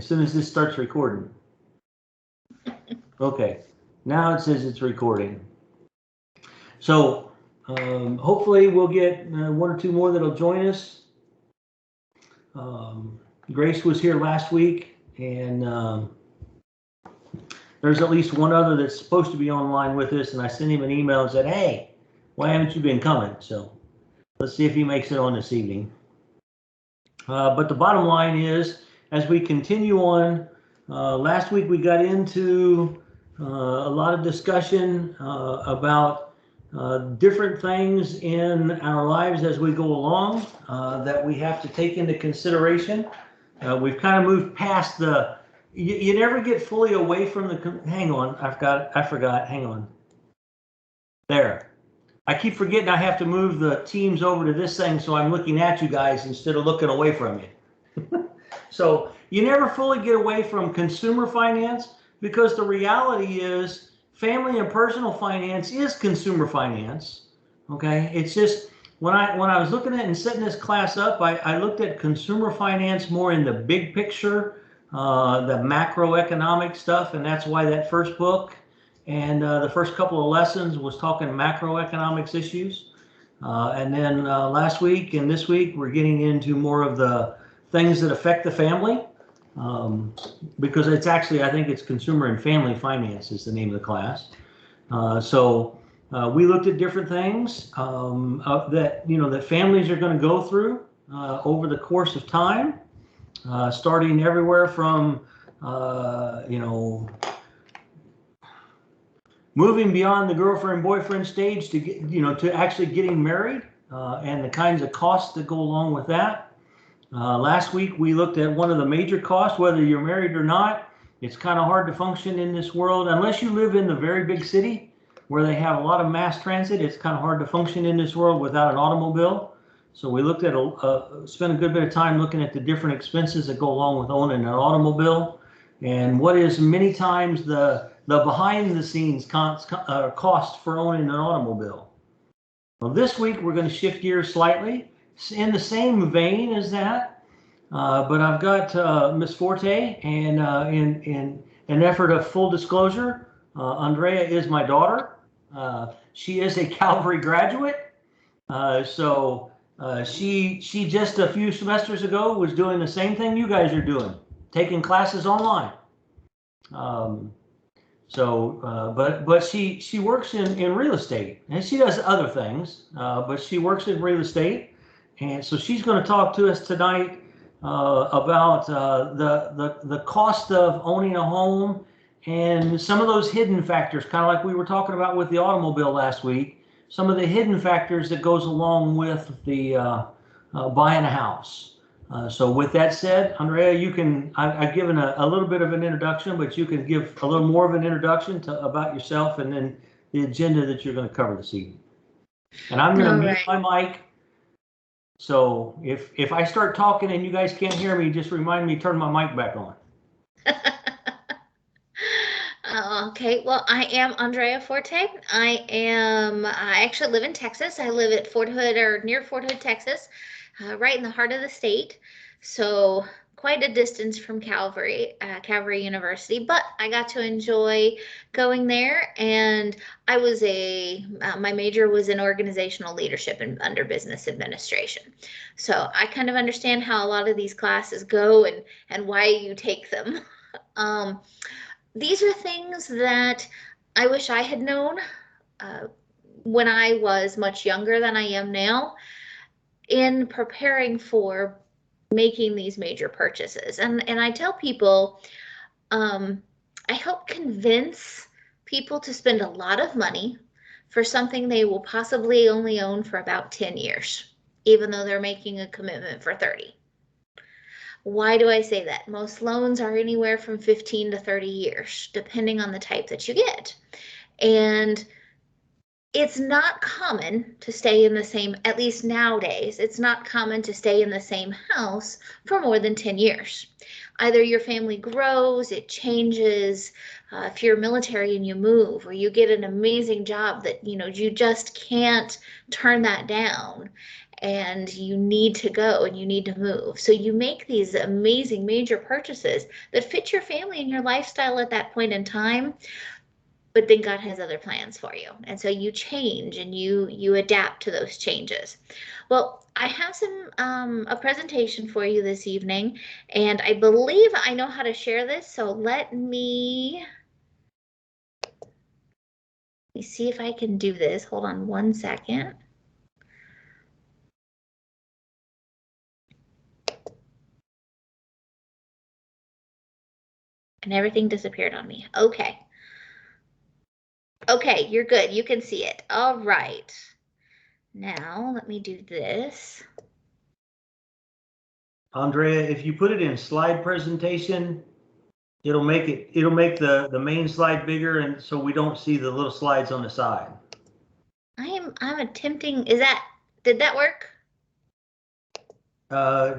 as soon as this starts recording. Okay, now it says it's recording. So hopefully we'll get one or two more that'll join us. Grace was here last week, and there's at least one other that's supposed to be online with us, and I sent him an email and said, hey, why haven't you been coming? So let's see if he makes it on this evening. But the bottom line is, as we continue on, last week we got into a lot of discussion about different things in our lives as we go along that we have to take into consideration. We've kind of moved past the, you never get fully away from the, hang on, I forgot, hang on. There. I keep forgetting I have to move the teams over to this thing, so I'm looking at you guys instead of looking away from you. So you never fully get away from consumer finance, because the reality is family and personal finance is consumer finance. Okay, it's just when I was looking at and setting this class up, I looked at consumer finance more in the big picture, the macroeconomic stuff, and that's why that first book and the first couple of lessons was talking macroeconomics issues. And then last week and this week, we're getting into more of the things that affect the family, because it's actually, I think it's consumer and family finance is the name of the class. So we looked at different things that, that families are going to go through over the course of time, starting everywhere from, moving beyond the girlfriend-boyfriend stage to get, to actually getting married, and the kinds of costs that go along with that. Last week we looked at one of the major costs, whether you're married or not. It's kind of hard to function in this world unless you live in the very big city where they have a lot of mass transit. It's kind of hard to function in this world without an automobile. So we looked at spent a good bit of time looking at the different expenses that go along with owning an automobile, and what is many times the behind the scenes cost for owning an automobile. Well, this week we're going to shift gears slightly in the same vein as that, but I've got Miss Forte, and in an effort of full disclosure, Andrea is my daughter. She is a Calvary graduate, so she just a few semesters ago was doing the same thing you guys are doing, taking classes online. But she works in real estate, and she does other things, but she works in real estate, and so she's going to talk to us tonight about the cost of owning a home and some of those hidden factors, kind of like we were talking about with the automobile last week. Some of the hidden factors that goes along with the buying a house. So with that said, Andrea, you can, I've given a little bit of an introduction, but you can give a little more of an introduction about yourself and then the agenda that you're going to cover this evening. And I'm going to mute my mic. So if I start talking and you guys can't hear me, just remind me to turn my mic back on. Okay, well, I am Andrea Forte. I actually live in Texas. I live at Fort Hood, or near Fort Hood, Texas. Right in the heart of the state, so quite a distance from Calvary University, but I got to enjoy going there, and I was my major was in organizational leadership and under business administration, so I kind of understand how a lot of these classes go and why you take them. These are things that I wish I had known when I was much younger than I am now, in preparing for making these major purchases. And I tell people, I help convince people to spend a lot of money for something they will possibly only own for about 10 years, even though they're making a commitment for 30. Why do I say that? Most loans are anywhere from 15 to 30 years, depending on the type that you get. And it's not common to stay in the same, at least nowadays, it's not common to stay in the same house for more than 10 years. Either your family grows, it changes, if you're military and you move, or you get an amazing job that, you just can't turn that down. and you need to go and you need to move. So you make these amazing major purchases that fit your family and your lifestyle at that point in time, but then God has other plans for you. And so you change and you adapt to those changes. Well, I have a presentation for you this evening, and I believe I know how to share this. So let me see if I can do this. Hold on one second. And everything disappeared on me. Okay. Okay, you're good. You can see it. All right. Now let me do this. Andrea, if you put it in slide presentation, it'll make the main slide bigger, and so we don't see the little slides on the side. I'm attempting, did that work?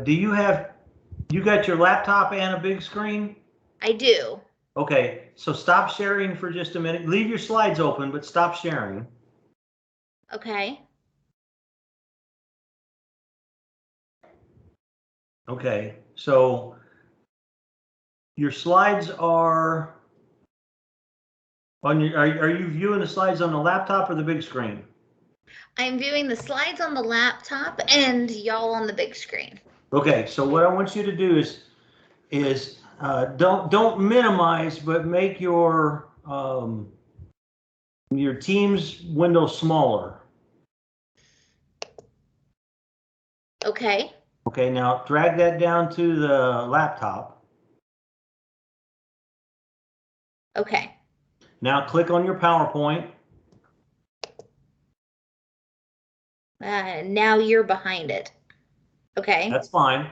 You got your laptop and a big screen? I do. Okay, so stop sharing for just a minute. Leave your slides open, but stop sharing. Okay. Okay, so your slides are on your, are you viewing the slides on the laptop or the big screen? I'm viewing the slides on the laptop and y'all on the big screen. Okay, so what I want you to do is don't minimize, but make your Teams window smaller. Okay. Okay, now drag that down to the laptop. Okay. Now click on your PowerPoint. Now you're behind it. Okay. That's fine.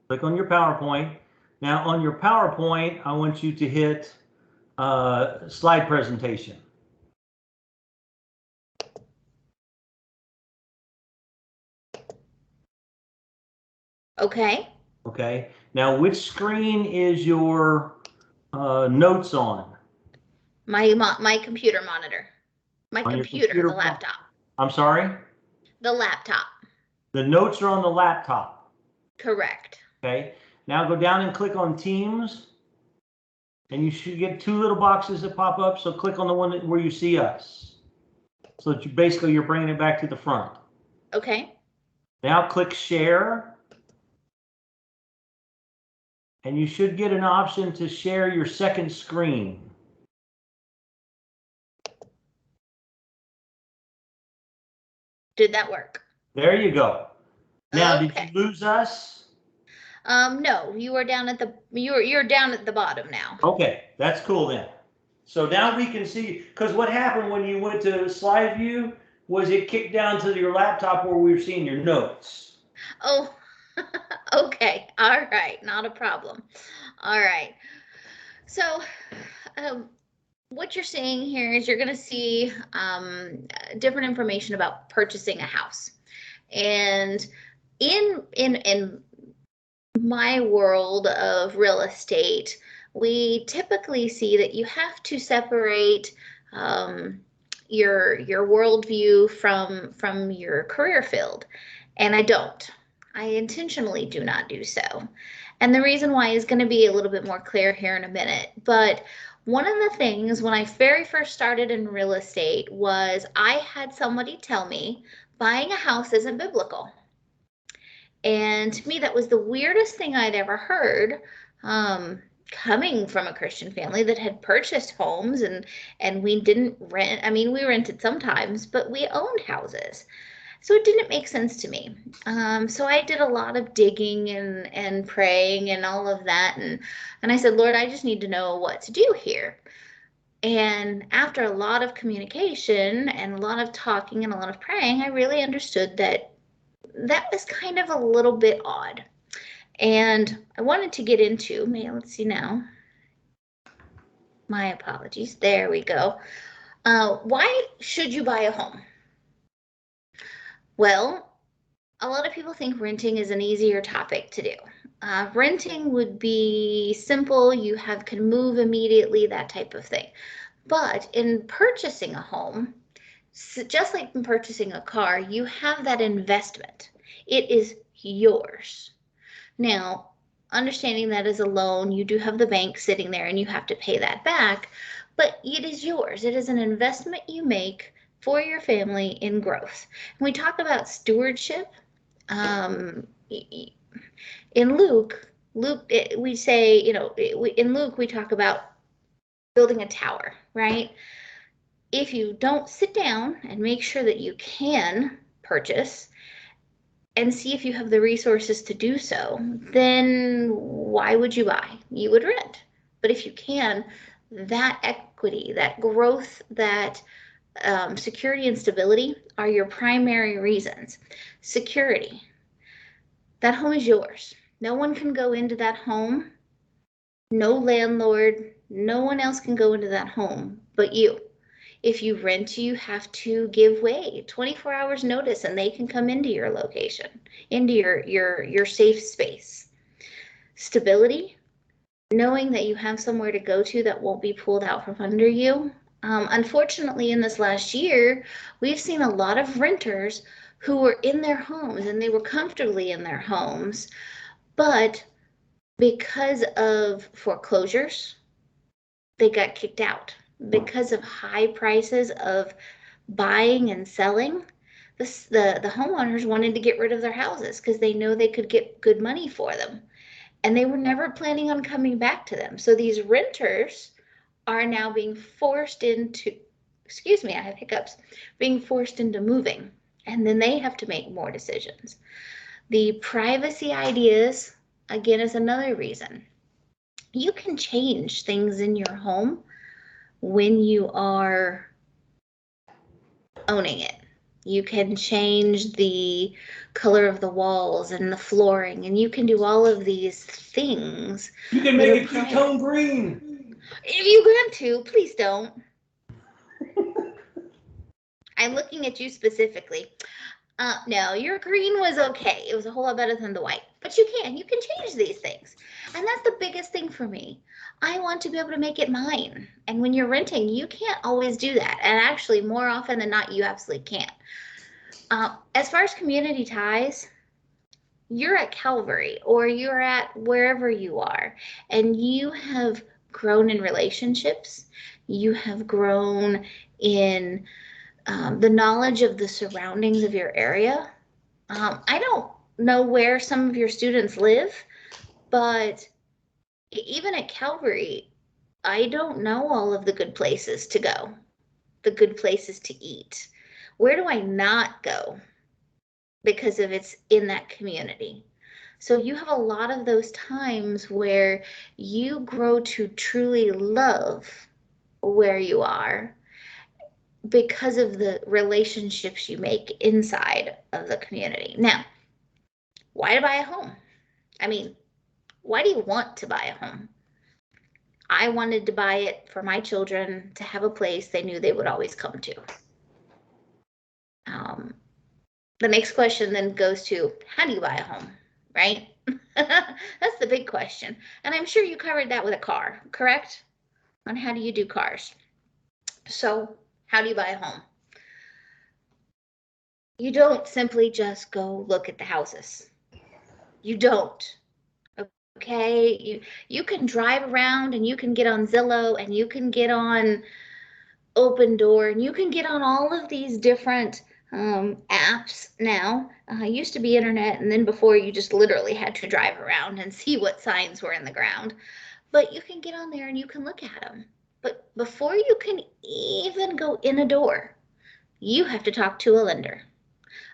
Click on your PowerPoint. Now on your PowerPoint, I want you to hit slide presentation. Okay. Okay. Now which screen is your notes on? My computer monitor. My On computer, the laptop. I'm sorry? The laptop. The notes are on the laptop. Correct. Okay. Now go down and click on Teams, and you should get two little boxes that pop up. So click on the one where you see us. So that you're bringing it back to the front. Okay. Now click Share. And you should get an option to share your second screen. Did that work? There you go. Now, okay. Did you lose us? No, you're down at the bottom now. Okay, that's cool then. So now we can see, because what happened when you went to slide view was it kicked down to your laptop where we were seeing your notes. Oh, okay. All right. Not a problem. All right. So, what you're seeing here is you're going to see different information about purchasing a house. And in my world of real estate, we typically see that you have to separate your worldview from your career field, and I don't. I intentionally do not do so. And the reason why is going to be a little bit more clear here in a minute. But one of the things when I very first started in real estate was I had somebody tell me buying a house isn't biblical. And to me, that was the weirdest thing I'd ever heard, coming from a Christian family that had purchased homes and we didn't rent. I mean, we rented sometimes, but we owned houses. So it didn't make sense to me. So I did a lot of digging and praying and all of that. And I said, Lord, I just need to know what to do here. And after a lot of communication and a lot of talking and a lot of praying, I really understood that was kind of a little bit odd. And I wanted to get into, let's see now. My apologies. There we go. Why should you buy a home? Well, a lot of people think renting is an easier topic to do. Renting would be simple. You can move immediately, that type of thing. But in purchasing a home, just like in purchasing a car, you have that investment. It is yours. Now, understanding that as a loan, you do have the bank sitting there and you have to pay that back, but it is yours. It is an investment you make for your family in growth. When we talk about stewardship, in Luke, we say, in Luke, we talk about building a tower, right? If you don't sit down and make sure that you can purchase and see if you have the resources to do so, then why would you buy? You would rent. But if you can, that equity, that growth, that security and stability are your primary reasons. Security. That home is yours. No one can go into that home. No landlord, no one else can go into that home but you. If you rent, you have to give way 24 hours notice and they can come into your location, into your safe space. Stability, knowing that you have somewhere to go to that won't be pulled out from under you. Unfortunately, in this last year, we've seen a lot of renters who were in their homes and they were comfortably in their homes, but because of foreclosures, they got kicked out. Because of high prices of buying and selling, the homeowners wanted to get rid of their houses because they know they could get good money for them. And they were never planning on coming back to them. So these renters are now being forced into, excuse me, I have hiccups, being forced into moving. And then they have to make more decisions. The privacy ideas, again, is another reason. You can change things in your home when you are owning it. You can change the color of the walls and the flooring, and you can do all of these things. You can make it two-tone green. If you want to, please don't. I'm looking at you specifically. No, your green was okay. It was a whole lot better than the white. But you can change these things. And that's the biggest thing for me. I want to be able to make it mine. And when you're renting, you can't always do that. And actually, more often than not, you absolutely can't. As far as community ties, you're at Calvary or you're at wherever you are, and you have grown in relationships. You have grown in the knowledge of the surroundings of your area. I don't know where some of your students live, but even at Calvary, I don't know all of the good places to go, the good places to eat. Where do I not go because of it's in that community? So you have a lot of those times where you grow to truly love where you are because of the relationships you make inside of the community. Now, why to buy a home? I mean, why do you want to buy a home? I wanted to buy it for my children to have a place they knew they would always come to. The next question then goes to, how do you buy a home, right? That's the big question. And I'm sure you covered that with a car, correct? On how do you do cars? So how do you buy a home? You don't simply just go look at the houses. You don't. Okay, you can drive around and you can get on Zillow and you can get on Open Door and you can get on all of these different apps now. Used to be internet, and then before you just literally had to drive around and see what signs were in the ground. But you can get on there and you can look at them. But before you can even go in a door, you have to talk to a lender.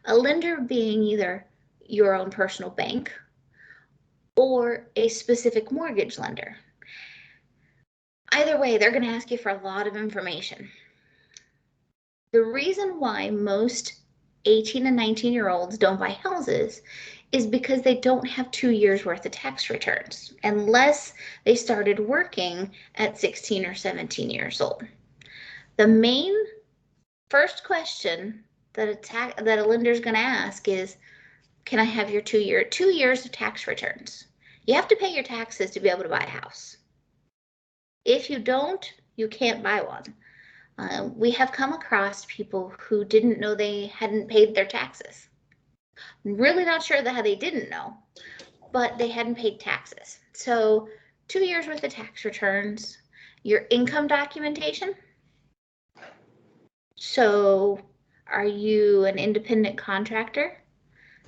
A lender being either your own personal bank or a specific mortgage lender. Either way, they're going to ask you for a lot of information. The reason why most 18 and 19-year-olds don't buy houses is because they don't have 2 years worth of tax returns unless they started working at 16 or 17 years old. The main first question that a lender is going to ask is, can I have your 2 years of tax returns? You have to pay your taxes to be able to buy a house. If you don't, you can't buy one. We have come across people who didn't know they hadn't paid their taxes. Really not sure how they didn't know, but they hadn't paid taxes. So 2 years worth of tax returns, your income documentation. So are you an independent contractor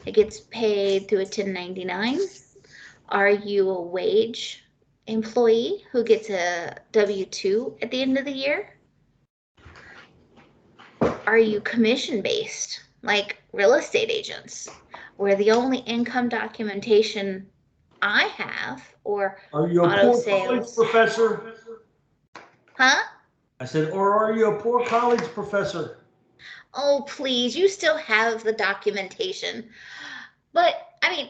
that gets paid through a 1099? Are you a wage employee who gets a W-2 at the end of the year? Are you commission based like real estate agents, where the only income documentation I have, or Are you a auto poor college sales? professor? Huh? I said, or are you a poor college professor? Oh, please, you still have the documentation. But I mean,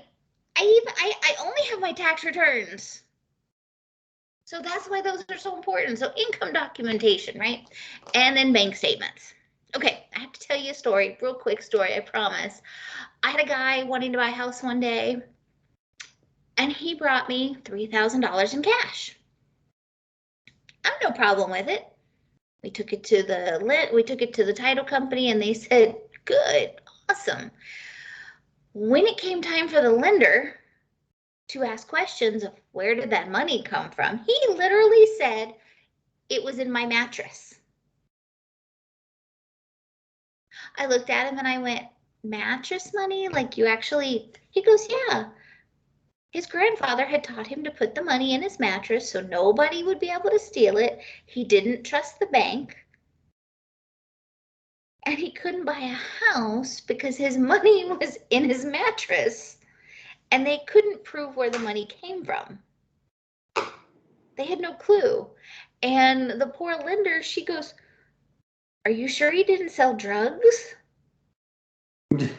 I only have my tax returns. So that's why those are so important. So income documentation, right? And then bank statements. Okay, I have to tell you a story, real quick story, I promise. I had a guy wanting to buy a house one day, and he brought me $3,000 in cash. I have no problem with it. We took it to the title company, and they said, good, awesome. When it came time for the lender to ask questions of where did that money come from, he literally said it was in my mattress. I looked at him and I went, mattress money? Like you actually, he goes, yeah. His grandfather had taught him to put the money in his mattress so nobody would be able to steal it. He didn't trust the bank. And he couldn't buy a house because his money was in his mattress. And they couldn't prove where the money came from. They had no clue. And the poor lender, she goes, are you sure he didn't sell drugs?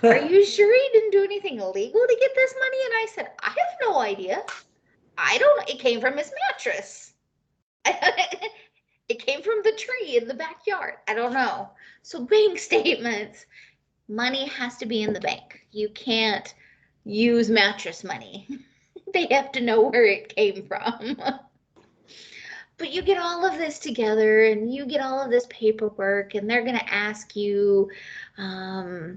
Are you sure he didn't do anything illegal to get this money? And I said, I have no idea. I don't, it came from his mattress. It came from the tree in the backyard. I don't know. So bank statements, money has to be in the bank. You can't use mattress money. They have to know where it came from. But you get all of this together and you get all of this paperwork, and they're going to ask you, for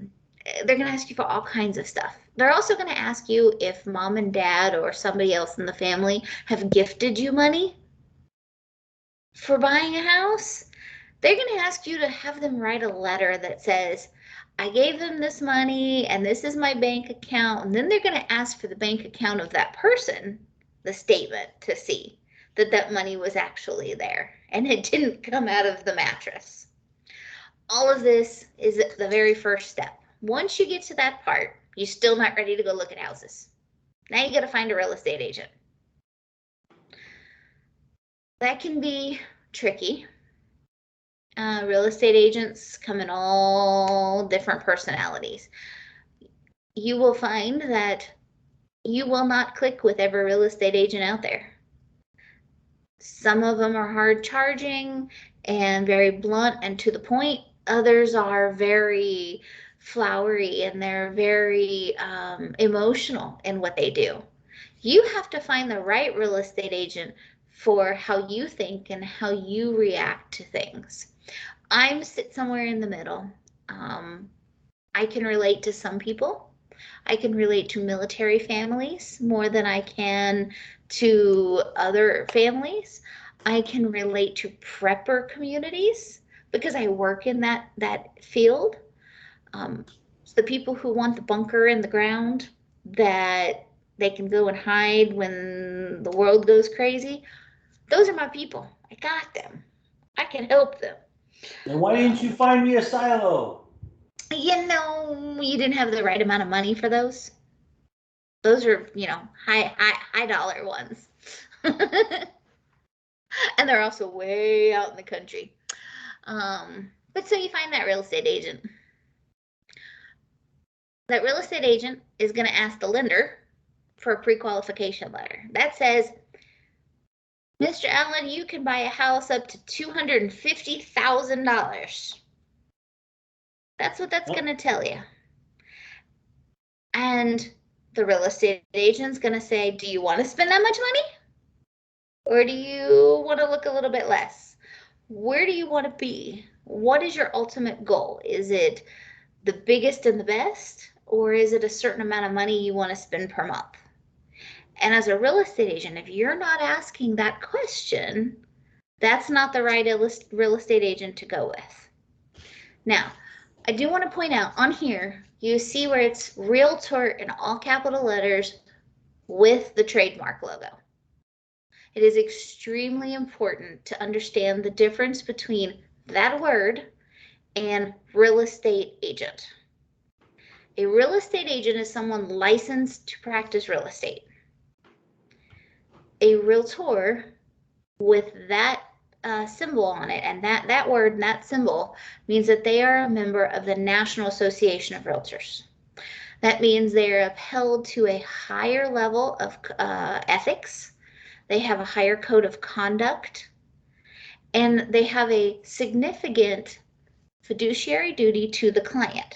all kinds of stuff. They're also going to ask you if mom and dad or somebody else in the family have gifted you money for buying a house. They're going to ask you to have them write a letter that says, I gave them this money and this is my bank account. And then they're going to ask for the bank account of that person, the statement, to see that that money was actually there and it didn't come out of the mattress. All of this is the very first step. Once you get to that part, you're still not ready to go look at houses. Now you got to find a real estate agent. That can be tricky. Real estate agents come in all different personalities. You will find that you will not click with every real estate agent out there. Some of them are hard charging and very blunt and to the point. Others are very flowery and they're very emotional in what they do. You have to find the right real estate agent for how you think and how you react to things. I'm sit somewhere in the middle. I can relate to some people. I can relate to military families more than I can to other families. I can relate to prepper communities because I work in that field. It's the people who want the bunker in the ground that they can go and hide when the world goes crazy. Those are my people. I got them. I can help them. And why didn't you find me a silo? You didn't have the right amount of money for those. Those are, high dollar ones. And they're also way out in the country. But so you find that real estate agent. That real estate agent is going to ask the lender for a pre-qualification letter. That says, Mr. Allen, you can buy a house up to $250,000. That's what that's going to tell you. And the real estate agent's going to say, do you want to spend that much money? Or do you want to look a little bit less? Where do you want to be? What is your ultimate goal? Is it the biggest and the best? or is it a certain amount of money you want to spend per month? And as a real estate agent, if you're not asking that question, that's not the right real estate agent to go with. Now, I do want to point out on here, you see where it's Realtor in all capital letters with the trademark logo. It is extremely important to understand the difference between that word and real estate agent. A real estate agent is someone licensed to practice real estate. A realtor with that symbol on it, and that word and that symbol means that they are a member of the National Association of Realtors. That means they are upheld to a higher level of ethics. They have a higher code of conduct, and they have a significant fiduciary duty to the client.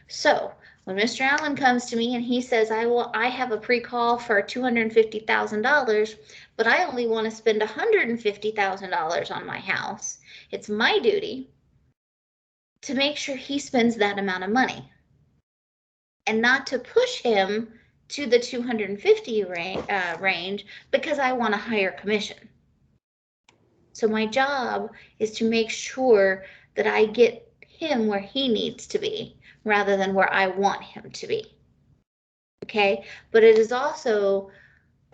So when Mr. Allen comes to me and he says, I have a pre-qual for $250,000, but I only want to spend $150,000 on my house, it's my duty to make sure he spends that amount of money and not to push him to the 250 range because I want a higher commission. So my job is to make sure that I get him where he needs to be rather than where I want him to be. Okay, but it is also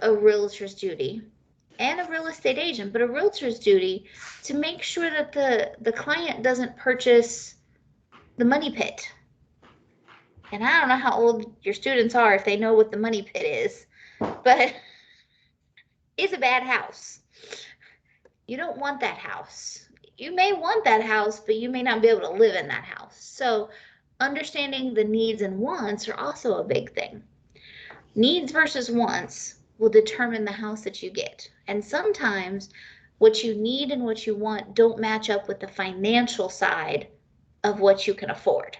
a realtor's duty and a real estate agent, but a realtor's duty to make sure that the client doesn't purchase the money pit. And I don't know how old your students are if they know what the money pit is, but it's a bad house. You don't want that house. You may want that house, but you may not be able to live in that house. So understanding the needs and wants are also a big thing. Needs versus wants will determine the house that you get. And sometimes what you need and what you want don't match up with the financial side of what you can afford.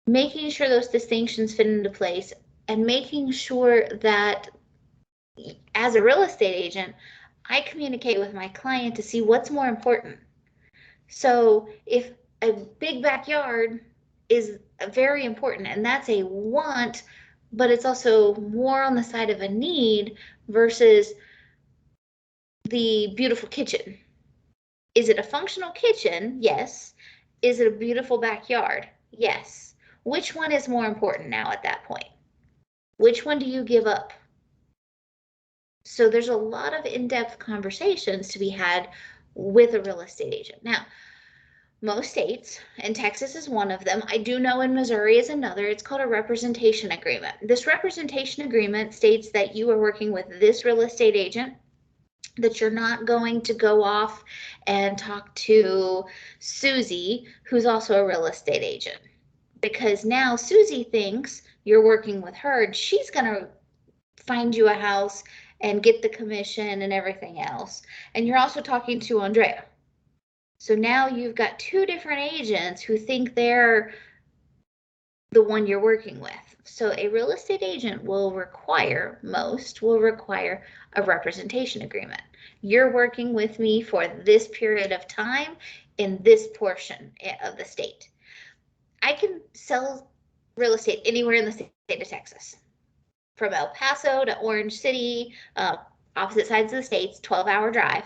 Making sure those distinctions fit into place and making sure that as a real estate agent, I communicate with my client to see what's more important. So if a big backyard is very important and that's a want, but it's also more on the side of a need versus the beautiful kitchen. Is it a functional kitchen? Yes. Is it a beautiful backyard? Yes. Which one is more important now at that point? Which one do you give up? So there's a lot of in-depth conversations to be had with a real estate agent. Now, most states, and Texas is one of them, I do know in Missouri is another, it's called a representation agreement. This representation agreement states that you are working with this real estate agent, that you're not going to go off and talk to Susie, who's also a real estate agent. Because now Susie thinks you're working with her and she's going to find you a house and get the commission and everything else. And you're also talking to Andrea. So now you've got two different agents who think they're the one you're working with. So a real estate agent will require a representation agreement. You're working with me for this period of time in this portion of the state. I can sell real estate anywhere in the state of Texas. From El Paso to Orange City, opposite sides of the states, 12-hour drive.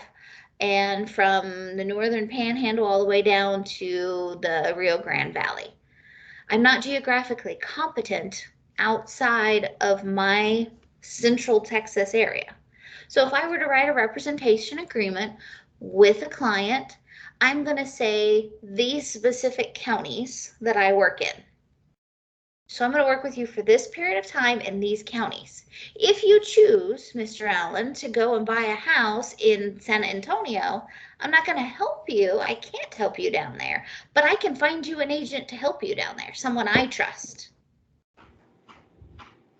And from the northern panhandle all the way down to the Rio Grande Valley. I'm not geographically competent outside of my central Texas area. So if I were to write a representation agreement with a client, I'm going to say these specific counties that I work in. So I'm going to work with you for this period of time in these counties. If you choose, Mr. Allen, to go and buy a house in San Antonio, I'm not going to help you. I can't help you down there, but I can find you an agent to help you down there, someone I trust.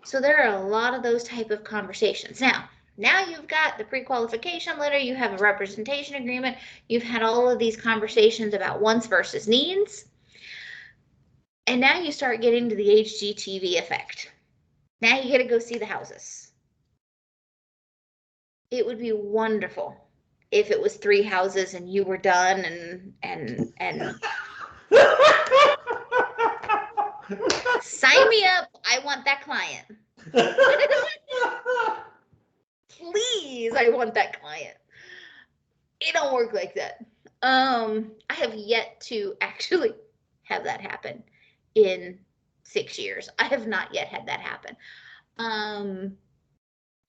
So there are a lot of those type of conversations. Now you've got the pre-qualification letter, you have a representation agreement, you've had all of these conversations about wants versus needs. And now you start getting to the HGTV effect. Now you get to go see the houses. It would be wonderful if it was 3 houses and you were done and Sign me up. I want that client. Please, I want that client. It don't work like that. I have yet to actually have that happen in 6 years. I have not yet had that happen. On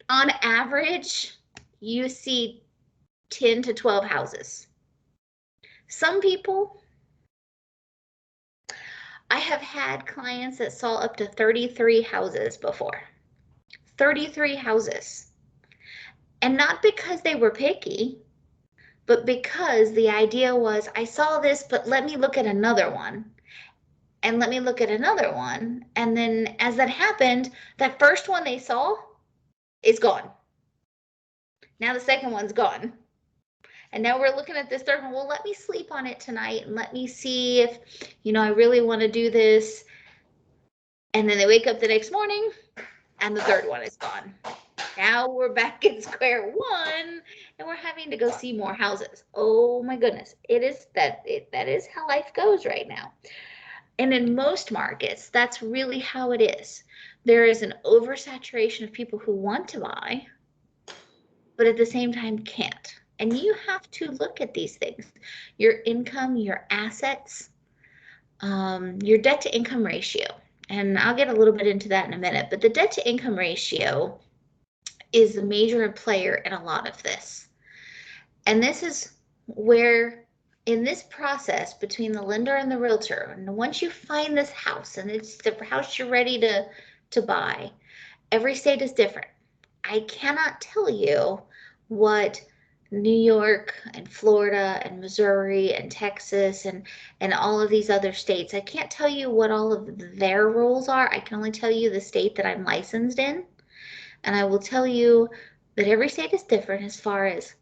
average, you see 10 to 12 houses. Some people, I have had clients that saw up to 33 houses before. 33 houses. And not because they were picky, but because the idea was, I saw this, but let me look at another one. And let me look at another one. And then as that happened, that first one they saw is gone. Now the second one's gone. And now we're looking at this third one. Well, let me sleep on it tonight and let me see if, I really want to do this. And then they wake up the next morning and the third one is gone. Now we're back at square one and we're having to go see more houses. Oh my goodness. That is how life goes right now. And in most markets, that's really how it is. There is an oversaturation of people who want to buy, but at the same time can't. And you have to look at these things. Your income, your assets, your debt to income ratio. And I'll get a little bit into that in a minute, but the debt to income ratio is the major player in a lot of this. And this is where, in this process between the lender and the realtor, and once you find this house and it's the house you're ready to buy, every state is different. I cannot tell you what New York and Florida and Missouri and Texas and all of these other states, I can't tell you what all of their rules are. I can only tell you the state that I'm licensed in. And I will tell you that every state is different as far as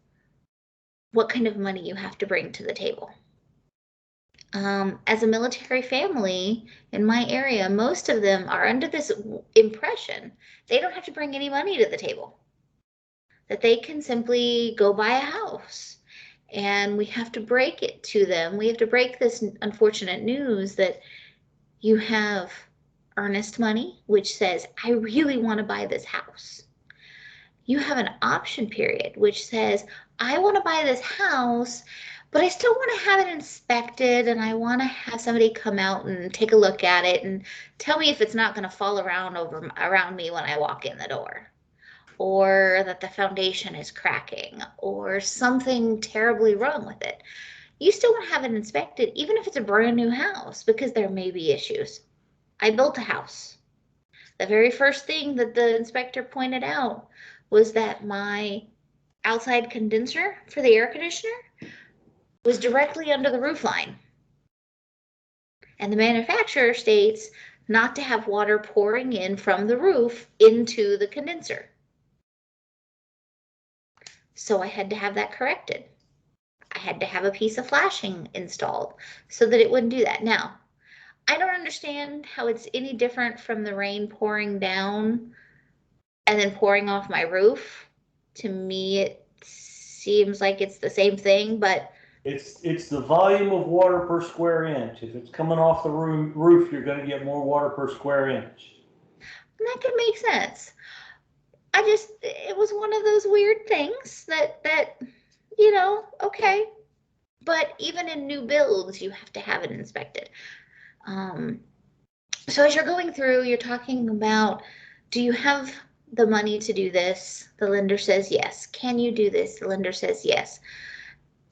what kind of money you have to bring to the table. As a military family in my area, most of them are under this impression they don't have to bring any money to the table, that they can simply go buy a house. And we have to break it to them. We have to break this unfortunate news that you have earnest money, which says, I really want to buy this house. You have an option period, which says, I want to buy this house, but I still want to have it inspected and I want to have somebody come out and take a look at it and tell me if it's not going to fall around me when I walk in the door, or that the foundation is cracking or something terribly wrong with it. You still want to have it inspected, even if it's a brand new house, because there may be issues. I built a house. The very first thing that the inspector pointed out was that my outside condenser for the air conditioner was directly under the roof line. And the manufacturer states not to have water pouring in from the roof into the condenser. So I had to have that corrected. I had to have a piece of flashing installed so that it wouldn't do that. Now, I don't understand how it's any different from the rain pouring down and then pouring off my roof. To me, it seems like it's the same thing, but It's the volume of water per square inch. If it's coming off the roof, you're going to get more water per square inch. that could make sense. It was one of those weird things that okay. But even in new builds, you have to have it inspected. So as you're going through, you're talking about, do you have the money to do this? The lender says yes. Can you do this? The lender says yes.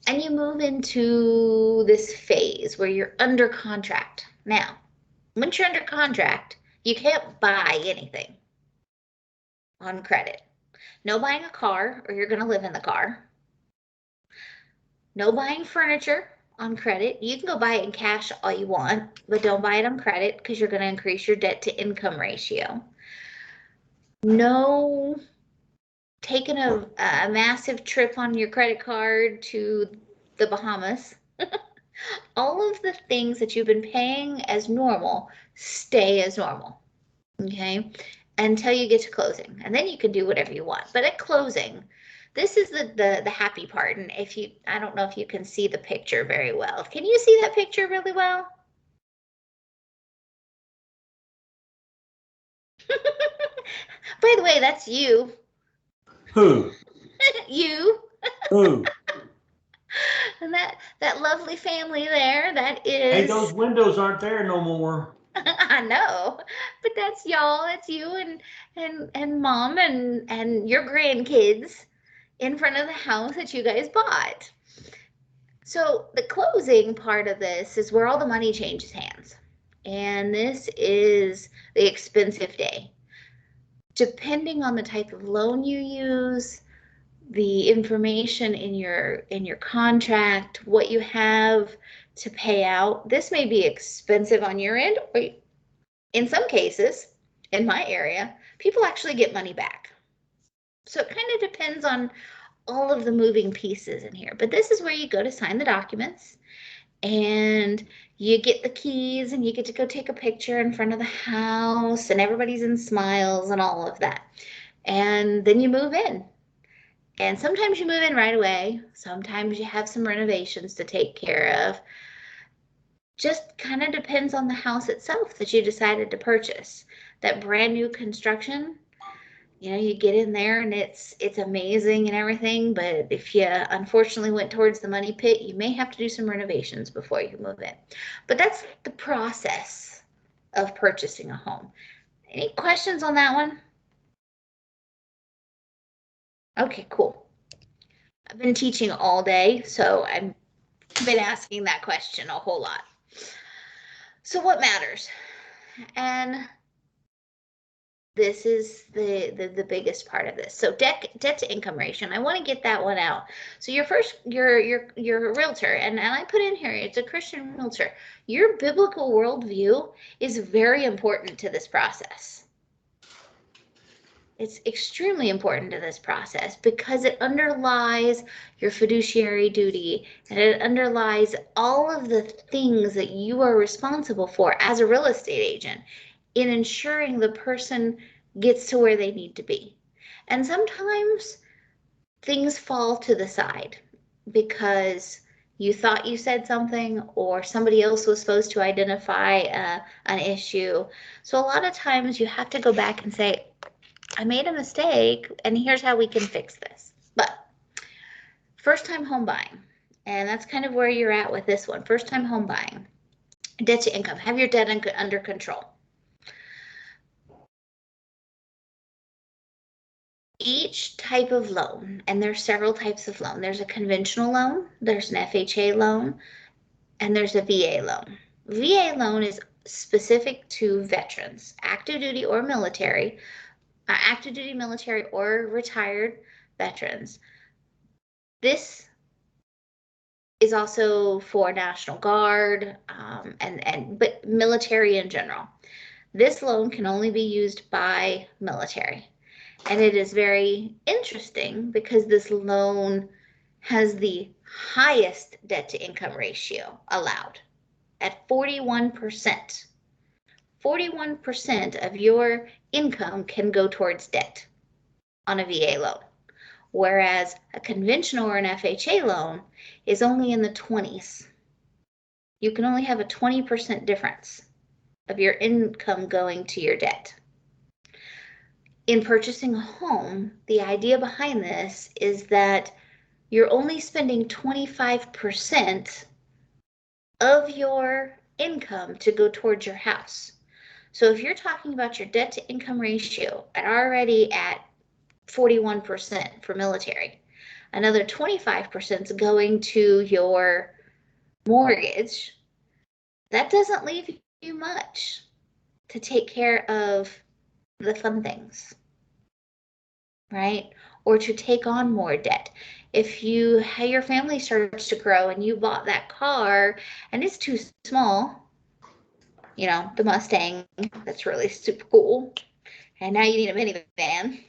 And you move into this phase where you're under contract. Now, once you're under contract, you can't buy anything on credit. No buying a car, or you're going to live in the car. No buying furniture on credit. You can go buy it in cash all you want, but don't buy it on credit because you're going to increase your debt to income ratio. No taking a massive trip on your credit card to the Bahamas. All of the things that you've been paying as normal stay as normal, okay, until you get to closing. And then you can do whatever you want. But at closing, this is the happy part. And I don't know if you can see the picture very well. Can you see that picture really well? By the way, that's you. Who? You. Who? And that lovely family there, that Hey, is. those windows aren't there no more. I know, but that's y'all. That's you and mom and your grandkids in front of the house that you guys bought. So the closing part of this is where all the money changes hands. And this is the expensive day. Depending on the type of loan you use, the information in your contract, what you have to pay out, this may be expensive on your end, or in some cases, in my area, people actually get money back. So it kind of depends on all of the moving pieces in here. But this is where you go to sign the documents and you get the keys and you get to go take a picture in front of the house and everybody's in smiles and all of that. And then you move in. And sometimes you move in right away. Sometimes you have some renovations to take care of. Just kind of depends on the house itself that you decided to purchase. That brand new construction, you get in there and it's amazing and everything, but if you unfortunately went towards the money pit, you may have to do some renovations before you move in. But that's the process of purchasing a home. Any questions on that one? Okay, cool. I've been teaching all day, so I've been asking that question a whole lot. So what matters? And this is the biggest part of this. So debt to income ratio. And I want to get that one out. So you're a realtor, and I put in here, it's a Christian realtor. Your biblical worldview is very important to this process. It's extremely important to this process because it underlies your fiduciary duty and it underlies all of the things that you are responsible for as a real estate agent in ensuring the person gets to where they need to be. And sometimes things fall to the side because you thought you said something or somebody else was supposed to identify an issue. So a lot of times you have to go back and say, I made a mistake and here's how we can fix this. But first time home buying, and that's kind of where you're at with this one. First time home buying, debt to income, have your debt under control. Each type of loan, and there's several types of loan. There's a conventional loan, there's an FHA loan, and there's a VA loan. VA loan is specific to veterans, active duty or military, active duty military or retired veterans. This is also for National Guard but military in general. This loan can only be used by military. And it is very interesting because this loan has the highest debt to income ratio allowed at 41%. 41% of your income can go towards debt on a VA loan, whereas a conventional or an FHA loan is only in the 20s. You can only have a 20% difference of your income going to your debt. In purchasing a home, the idea behind this is that you're only spending 25% of your income to go towards your house. So if you're talking about your debt to income ratio already at 41% for military, another 25% is going to your mortgage, that doesn't leave you much to take care of the fun things, right? Or to take on more debt. If your family starts to grow and you bought that car and it's too small, the Mustang, that's really super cool, and now you need a minivan,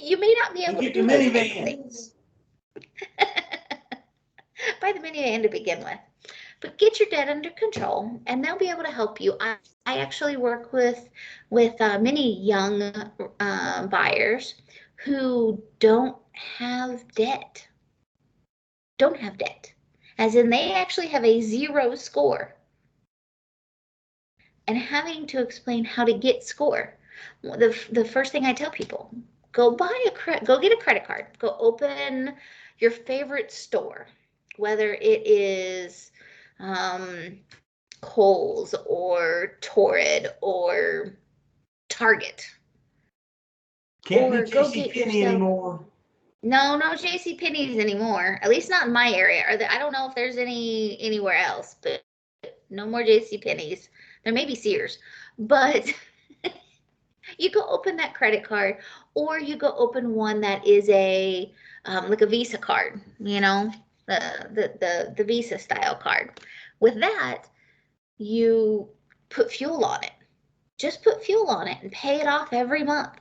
you may not be able to do those type of things. Buy the minivan to begin with. But get your debt under control and they'll be able to help you. I actually work with many young buyers who don't have debt. Don't have debt. As in they actually have a 0 score. And having to explain how to get score. The first thing I tell people, go get a credit card. Go open your favorite store, whether it is Kohl's or Torrid or Target. Can't be Or go JC get Penney yourself. anymore. No J.C. Penney's anymore. At least not in my area. I don't know if there's anywhere else, but no more J.C. Penney's. There may be Sears, but you go open that credit card, or you go open one that is a like a Visa card. You know, the Visa style card. With that, you put fuel on it. Just put fuel on it and pay it off every month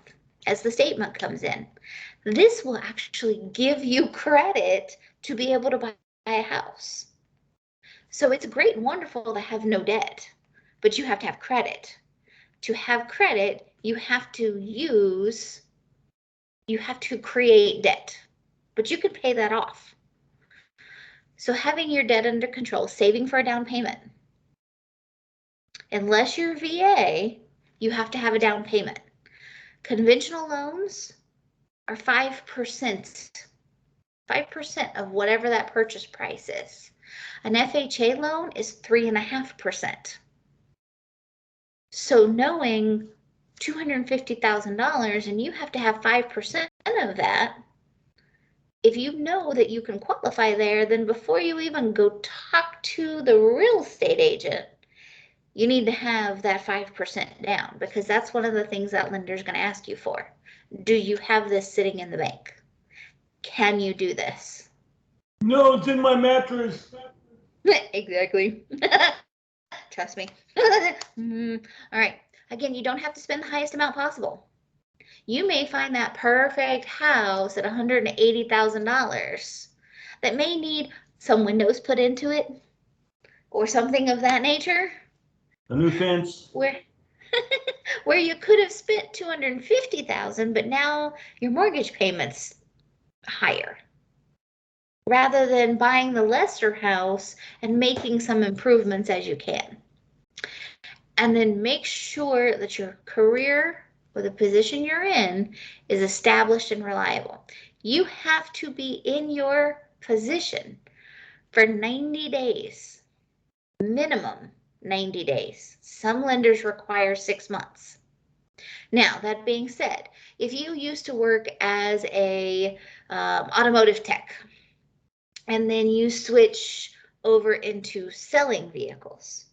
as the statement comes in. This will actually give you credit to be able to buy a house. So it's great and wonderful to have no debt, but you have to have credit. To have credit, you have to create debt, but you can pay that off. So having your debt under control, saving for a down payment. Unless you're VA, you have to have a down payment. Conventional loans are 5%. 5% of whatever that purchase price is. An FHA loan is 3.5%. So knowing $250,000 and you have to have 5% of that, if you know that you can qualify there, then before you even go talk to the real estate agent, you need to have that 5% down, because that's one of the things that lender's going to ask you for. Do you have this sitting in the bank? Can you do this? No, it's in my mattress. Exactly. Trust me. All right. Again, you don't have to spend the highest amount possible. You may find that perfect house at $180,000 that may need some windows put into it or something of that nature. A new fence. Where you could have spent $250,000, but now your mortgage payment's higher. Rather than buying the lesser house and making some improvements as you can. And then make sure that your career or the position you're in is established and reliable. You have to be in your position for 90 days, minimum 90 days. Some lenders require 6 months. Now, that being said, if you used to work as a automotive tech, and then you switch over into selling vehicles,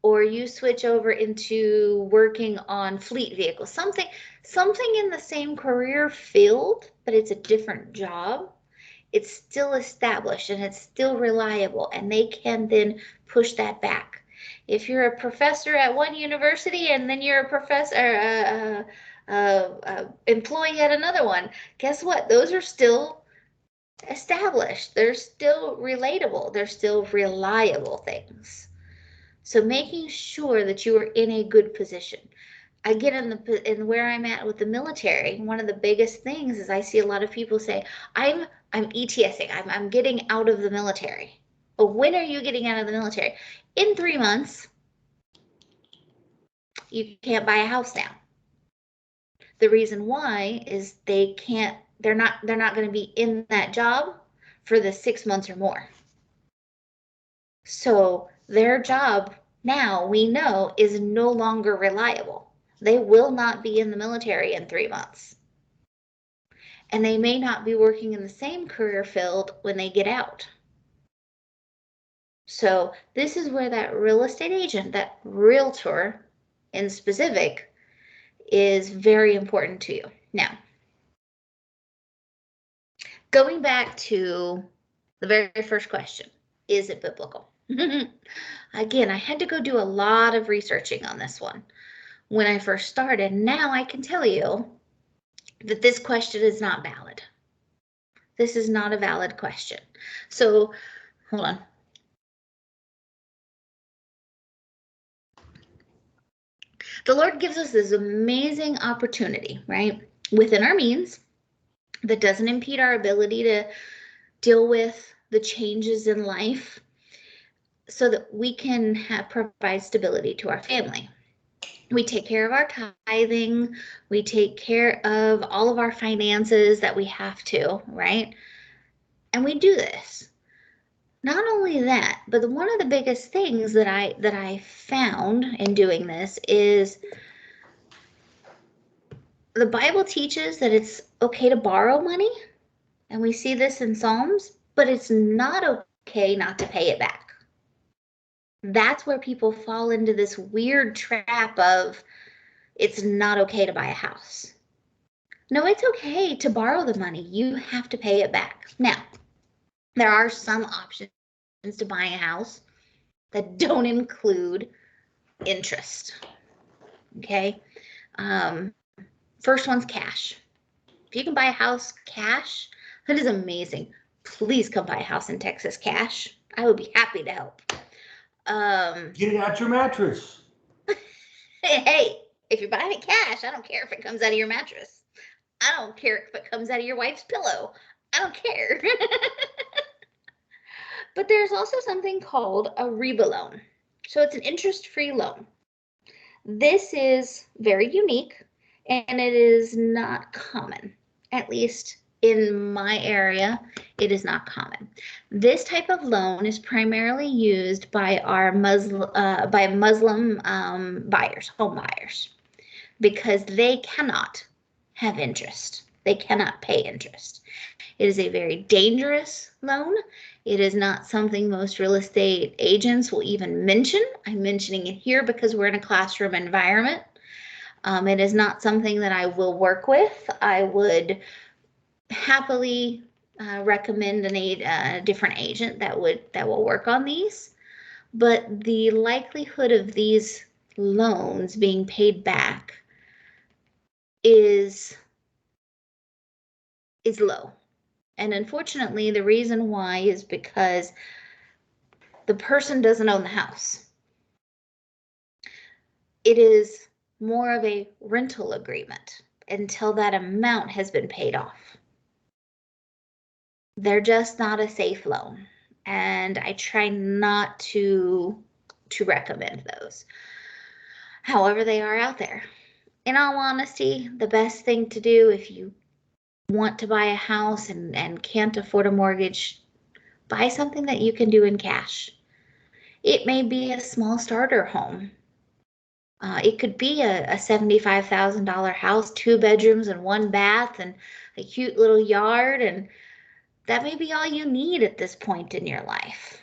or you switch over into working on fleet vehicles, something in the same career field, but it's a different job, it's still established and it's still reliable, and they can then push that back. If you're a professor at one university and then you're a professor, employee at another one, guess what? Those are still established. They're still relatable. They're still reliable things. So making sure that you are in a good position. Again, in where I'm at with the military, one of the biggest things is I see a lot of people say, I'm ETSing, I'm getting out of the military. But when are you getting out of the military? In 3 months. You can't buy a house now. The reason why is they're not going to be in that job for the 6 months or more. So their job now, we know, is no longer reliable. They will not be in the military in 3 months. And they may not be working in the same career field when they get out. So this is where that real estate agent, that realtor in specific, is very important to you. Now, going back to the very first question, is it biblical? Again, I had to go do a lot of researching on this one when I first started. Now I can tell you that this question is not valid. This is not a valid question. So, hold on. The Lord gives us this amazing opportunity, right? Within our means, that doesn't impede our ability to deal with the changes in life, so that we can provide stability to our family. We take care of our tithing. We take care of all of our finances that we have to, right? And we do this. Not only that, but one of the biggest things that I found in doing this is the Bible teaches that it's okay to borrow money, and we see this in Psalms, but it's not okay not to pay it back. That's where people fall into this weird trap of it's not okay to buy a house. No, it's okay to borrow the money. You have to pay it back. Now, there are some options to buying a house that don't include interest. Okay. First one's cash. If you can buy a house cash, that is amazing. Please come buy a house in Texas cash. I would be happy to help. Get it out your mattress. Hey, if you're buying it cash, I don't care if it comes out of your mattress. I don't care if it comes out of your wife's pillow. I don't care. But there's also something called a REBA loan. So it's an interest-free loan. This is very unique and it is not common, at least in my area, it is not common. This type of loan is primarily used by our Muslim buyers, home buyers, because they cannot have interest. They cannot pay interest. It is a very dangerous loan. It is not something most real estate agents will even mention. I'm mentioning it here because we're in a classroom environment. It is not something that I will work with. I would happily recommend a different agent that will work on these. But the likelihood of these loans being paid back is low. And unfortunately, the reason why is because the person doesn't own the house. It is more of a rental agreement until that amount has been paid off. They're just not a safe loan. And I try not to recommend those. However, they are out there. In all honesty, the best thing to do if you want to buy a house and can't afford a mortgage, buy something that you can do in cash. It may be a small starter home. It could be a $75,000 house, 2 bedrooms and 1 bath and a cute little yard, and that may be all you need at this point in your life.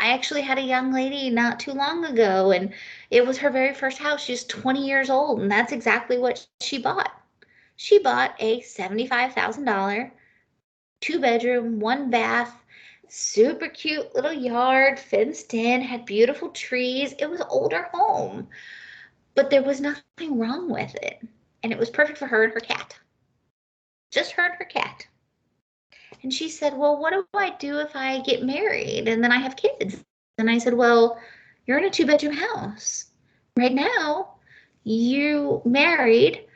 I actually had a young lady not too long ago, and it was her very first house. She's 20 years old, and that's exactly what she bought. She bought a $75,000, 2 bedroom, 1 bath, super cute little yard, fenced in, had beautiful trees. It was an older home, but there was nothing wrong with it. And it was perfect for her and her cat. Just her and her cat. And she said, well, what do I do if I get married and then I have kids? And I said, well, you're in a 2-bedroom house. Right now, you married,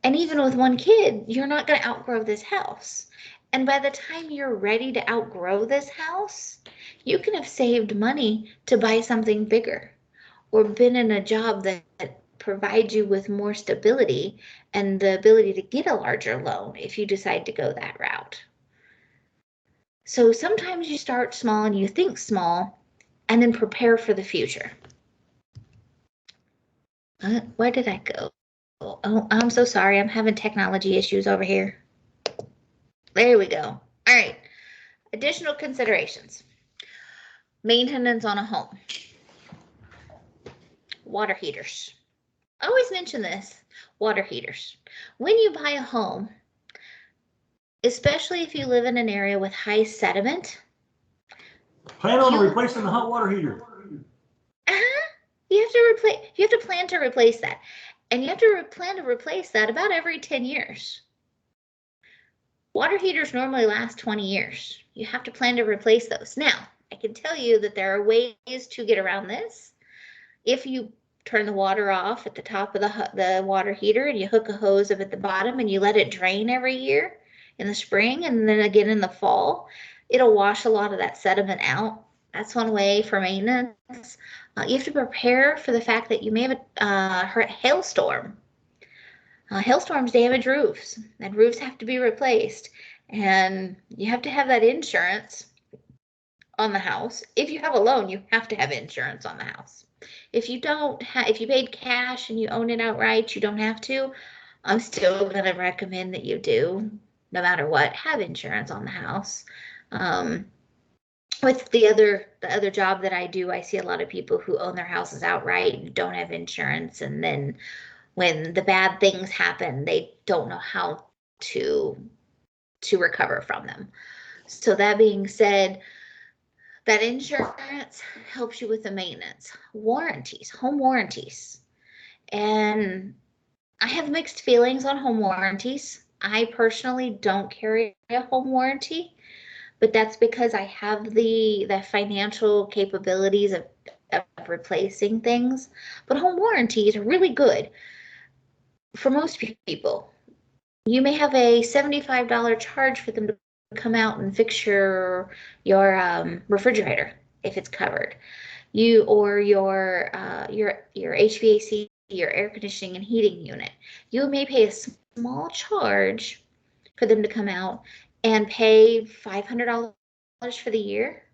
and even with 1 kid, you're not going to outgrow this house. And by the time you're ready to outgrow this house, you can have saved money to buy something bigger or been in a job that provides you with more stability and the ability to get a larger loan if you decide to go that route. So sometimes you start small and you think small and then prepare for the future. Where did I go? Oh, I'm so sorry. I'm having technology issues over here. There we go. All right. Additional considerations. Maintenance on a home. Water heaters. I always mention this. Water heaters. When you buy a home, especially if you live in an area with high sediment, plan on replacing the hot water heater. You have to plan to replace that. And you have to plan to replace that about every 10 years. Water heaters normally last 20 years. You have to plan to replace those. Now, I can tell you that there are ways to get around this. If you turn the water off at the top of the water heater and you hook a hose up at the bottom and you let it drain every year in the spring and then again in the fall, it'll wash a lot of that sediment out That's one way for maintenance. You have to prepare for the fact that you may have a hailstorm. Hailstorms damage roofs, and roofs have to be replaced. And you have to have that insurance on the house. If you have a loan, you have to have insurance on the house. If you don't if you paid cash and you own it outright, you don't have to. I'm still going to recommend that you do, no matter what, have insurance on the house. With the other job that I do, I see a lot of people who own their houses outright and don't have insurance, and then when the bad things happen, they don't know how to recover from them. So that being said, that insurance helps you with the maintenance, warranties, home warranties. And I have mixed feelings on home warranties. I personally don't carry a home warranty, but that's because I have the financial capabilities of replacing things. But home warranties are really good for most people. You may have a $75 charge for them to come out and fix your refrigerator if it's covered. You or your HVAC, your air conditioning and heating unit. You may pay a small charge for them to come out and pay $500 for the year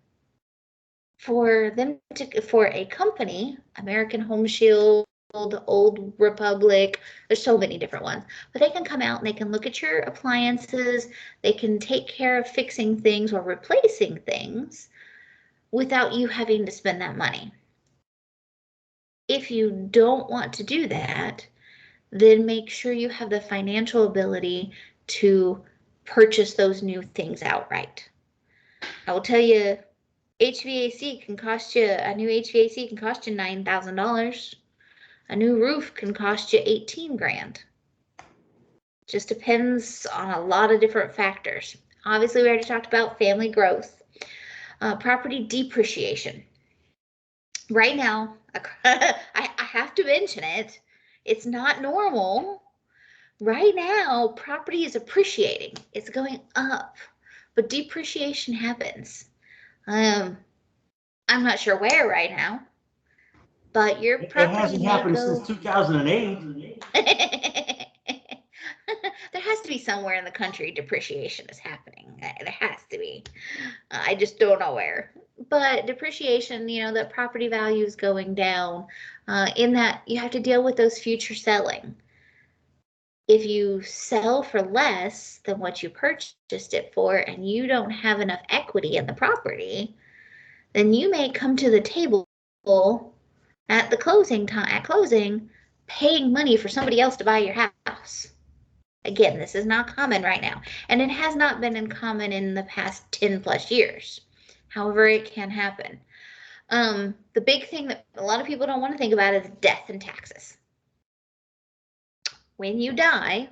for them to, for a company, American Home Shield, Old Republic, there's so many different ones, but they can come out and they can look at your appliances, they can take care of fixing things or replacing things without you having to spend that money. If you don't want to do that, then make sure you have the financial ability to purchase those new things outright. I will tell you, HVAC can cost you, a new HVAC can cost you $9,000. A new roof can cost you 18 grand. Just depends on a lot of different factors. Obviously, we already talked about family growth, property depreciation. Right now, I have to mention it. It's not normal. Right now, property is appreciating. It's going up, but depreciation happens. I'm not sure where right now, but your It property hasn't may happened go. since 2008. There has to be somewhere in the country depreciation is happening. There has to be. I just don't know where. But depreciation, the property value is going down. In that you have to deal with those future selling. If you sell for less than what you purchased it for and you don't have enough equity in the property, then you may come to the table at the closing paying money for somebody else to buy your house. Again, this is not common right now, and it has not been uncommon in the past 10 plus years. However, it can happen. The big thing that a lot of people don't want to think about is death and taxes. When you die,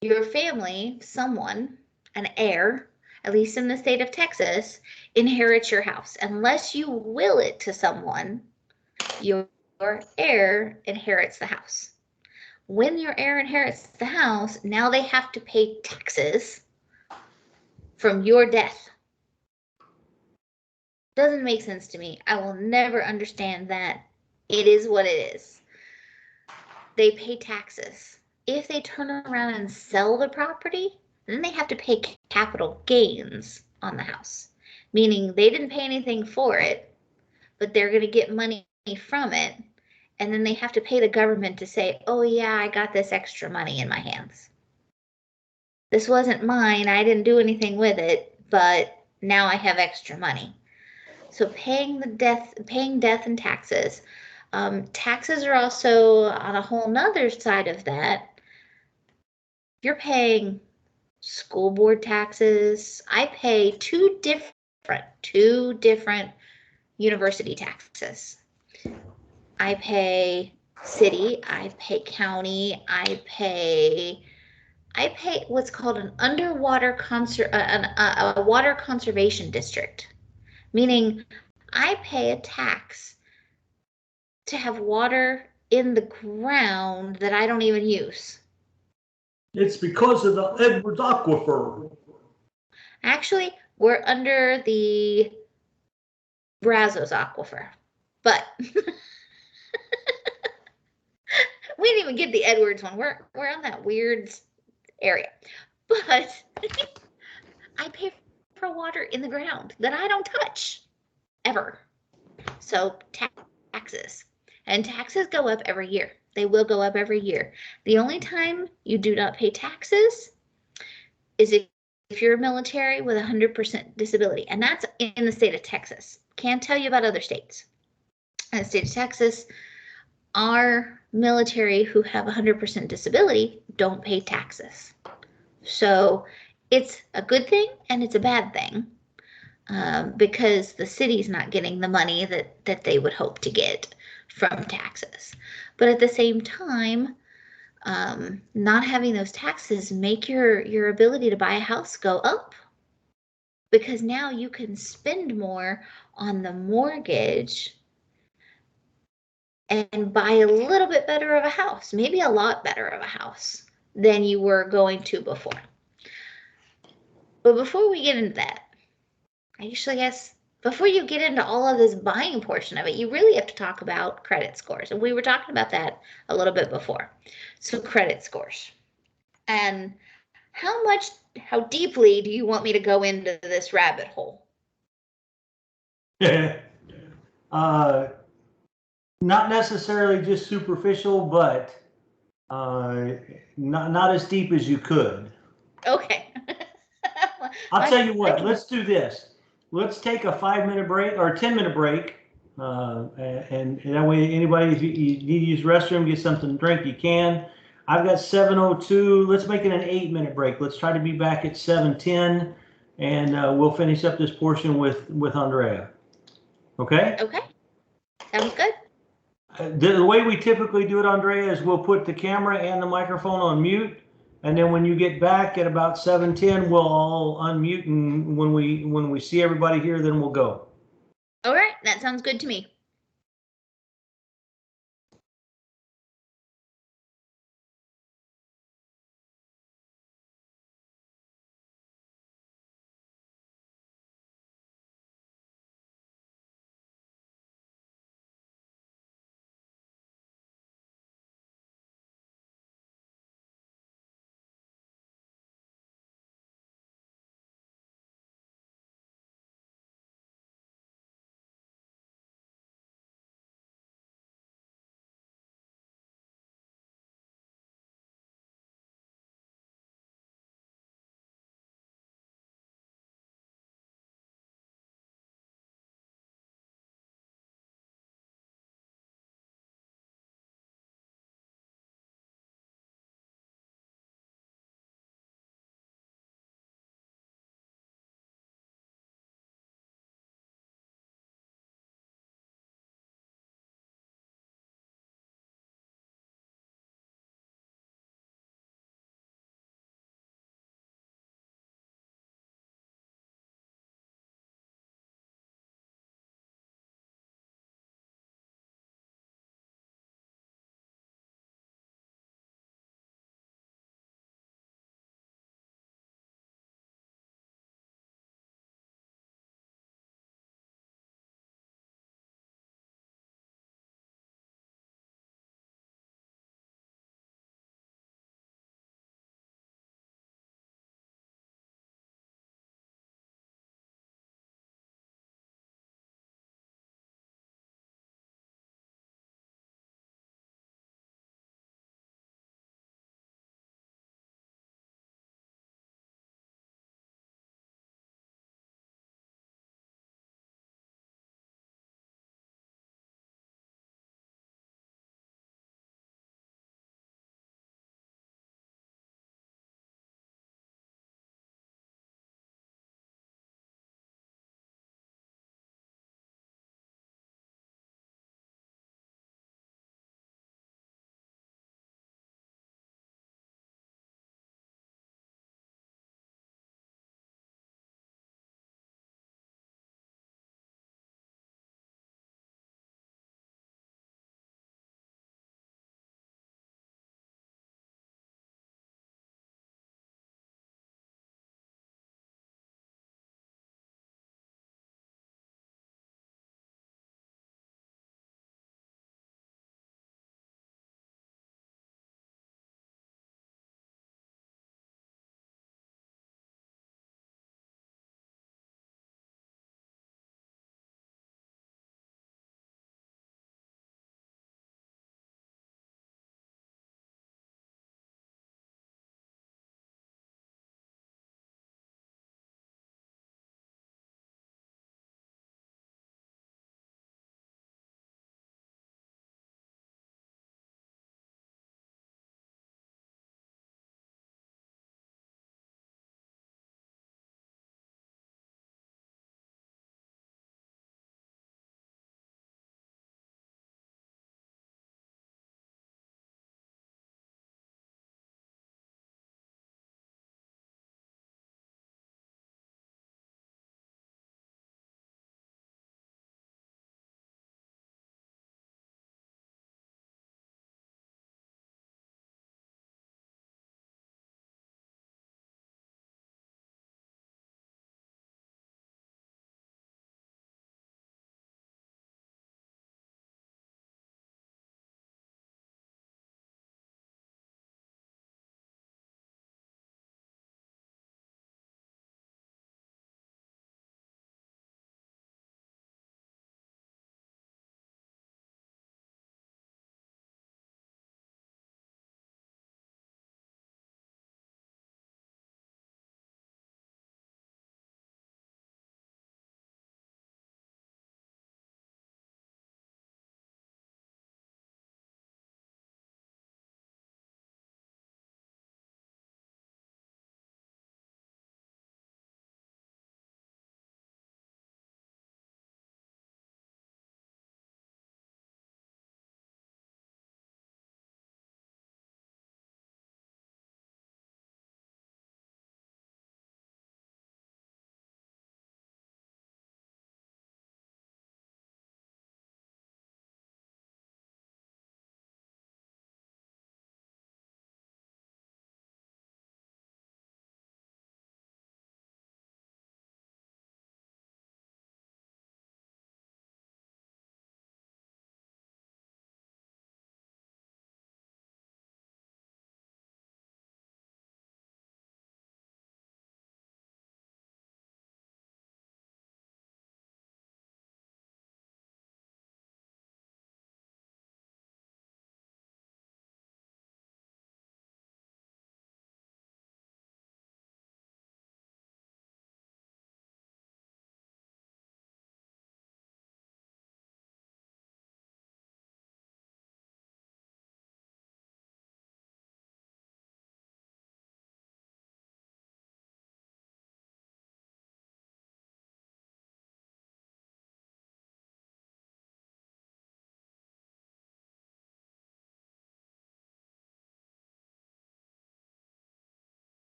your family, someone, an heir, at least in the state of Texas, inherits your house. Unless you will it to someone, your heir inherits the house. When your heir inherits the house, now they have to pay taxes from your death. Doesn't make sense to me. I will never understand that. It is what it is. They pay taxes. If they turn around and sell the property, then they have to pay capital gains on the house, meaning they didn't pay anything for it, but they're going to get money from it. And then they have to pay the government to say, oh yeah, I got this extra money in my hands. This wasn't mine. I didn't do anything with it, but now I have extra money. So paying death and taxes. Taxes are also on a whole nother side of that. You're paying school board taxes. I pay two different university taxes. I pay city, I pay county, I pay what's called an underwater a water conservation district, meaning I pay a tax to have water in the ground that I don't even use. It's because of the Edwards Aquifer. Actually, we're under the Brazos Aquifer. But we didn't even get the Edwards one. We're on that weird area. But I pay for water in the ground that I don't touch ever. So taxes. And taxes go up every year. They will go up every year. The only time you do not pay taxes is if you're military with 100% disability. And that's in the state of Texas. Can't tell you about other states. In the state of Texas, our military who have 100% disability don't pay taxes. So it's a good thing and it's a bad thing, because the city's not getting the money that they would hope to get from taxes. But at the same time, not having those taxes make your ability to buy a house go up, because now you can spend more on the mortgage and buy a little bit better of a house, maybe a lot better of a house than you were going to before. But before we get into that, I guess before you get into all of this buying portion of it, you really have to talk about credit scores. And we were talking about that a little bit before. So credit scores. And how deeply do you want me to go into this rabbit hole? Not necessarily just superficial, but not as deep as you could. Okay. I'll tell you what, let's do this. Let's take a 5-minute break or a 10-minute break. And that way, anybody, if you need to use the restroom, get something to drink, you can. I've got 7:02. Let's make it an 8-minute break. Let's try to be back at 7:10, and we'll finish up this portion with Andrea. Okay? Okay. Sounds good. The way we typically do it, Andrea, is we'll put the camera and the microphone on mute, and then when you get back at about 7:10, we'll all unmute, and when we see everybody here, then we'll go. All right, that sounds good to me.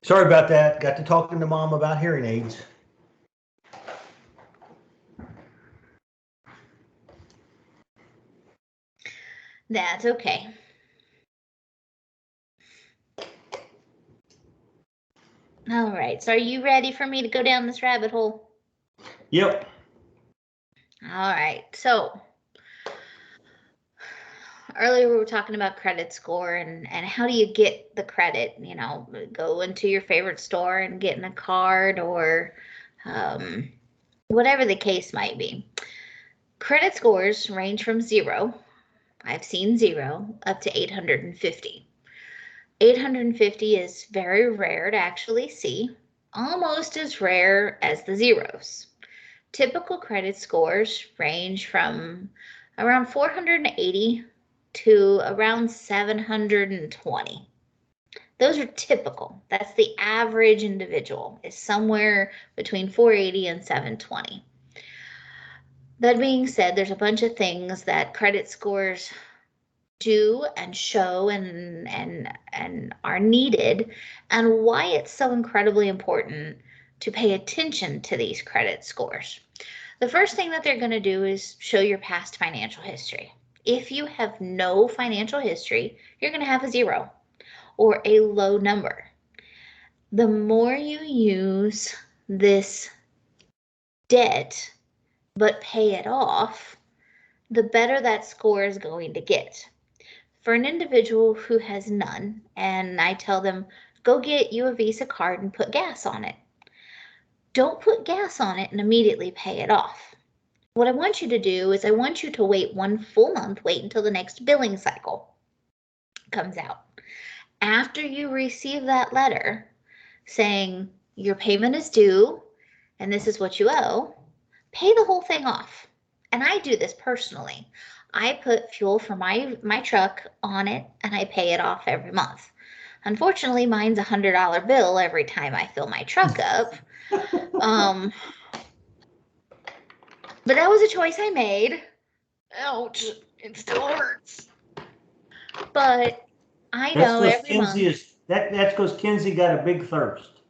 Sorry about that. Got to talking to Mom about hearing aids. That's okay. All right. So are you ready for me to go down this rabbit hole? Yep. All right. So earlier we were talking about credit score and how do you get the credit? You know, go into your favorite store and getting a card or whatever the case might be. Credit scores range from 0, I've seen 0, up to 850. 850 is very rare to actually see, almost as rare as the zeros. Typical credit scores range from around 480 to around 720. Those are typical. That's the average individual, is somewhere between 480 and 720. That being said, there's a bunch of things that credit scores do and show and are needed, and why it's so incredibly important to pay attention to these credit scores. The first thing that they're going to do is show your past financial history. If you have no financial history, you're going to have a 0 or a low number. The more you use this debt but pay it off, the better that score is going to get. For an individual who has none, and I tell them, go get you a Visa card and put gas on it. Don't put gas on it and immediately pay it off. What I want you to do is I want you to wait 1 full month, wait until the next billing cycle comes out. After you receive that letter saying your payment is due and this is what you owe, pay the whole thing off. And I do this personally. I put fuel for my truck on it and I pay it off every month. Unfortunately, mine's a $100 bill every time I fill my truck up. But that was a choice I made. Ouch, it still hurts. But I know every month. That's because Kinsey got a big thirst.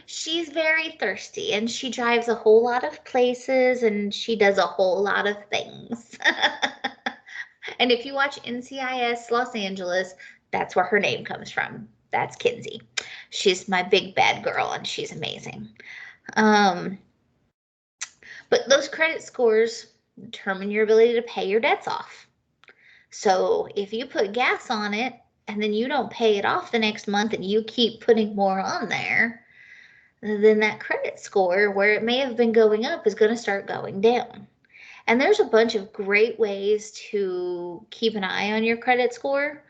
She's very thirsty and she drives a whole lot of places and she does a whole lot of things. And if you watch NCIS Los Angeles, that's where her name comes from. That's Kinsey. She's my big bad girl and she's amazing. But those credit scores determine your ability to pay your debts off. So if you put gas on it and then you don't pay it off the next month and you keep putting more on there, then that credit score, where it may have been going up, is going to start going down. And there's a bunch of great ways to keep an eye on your credit score.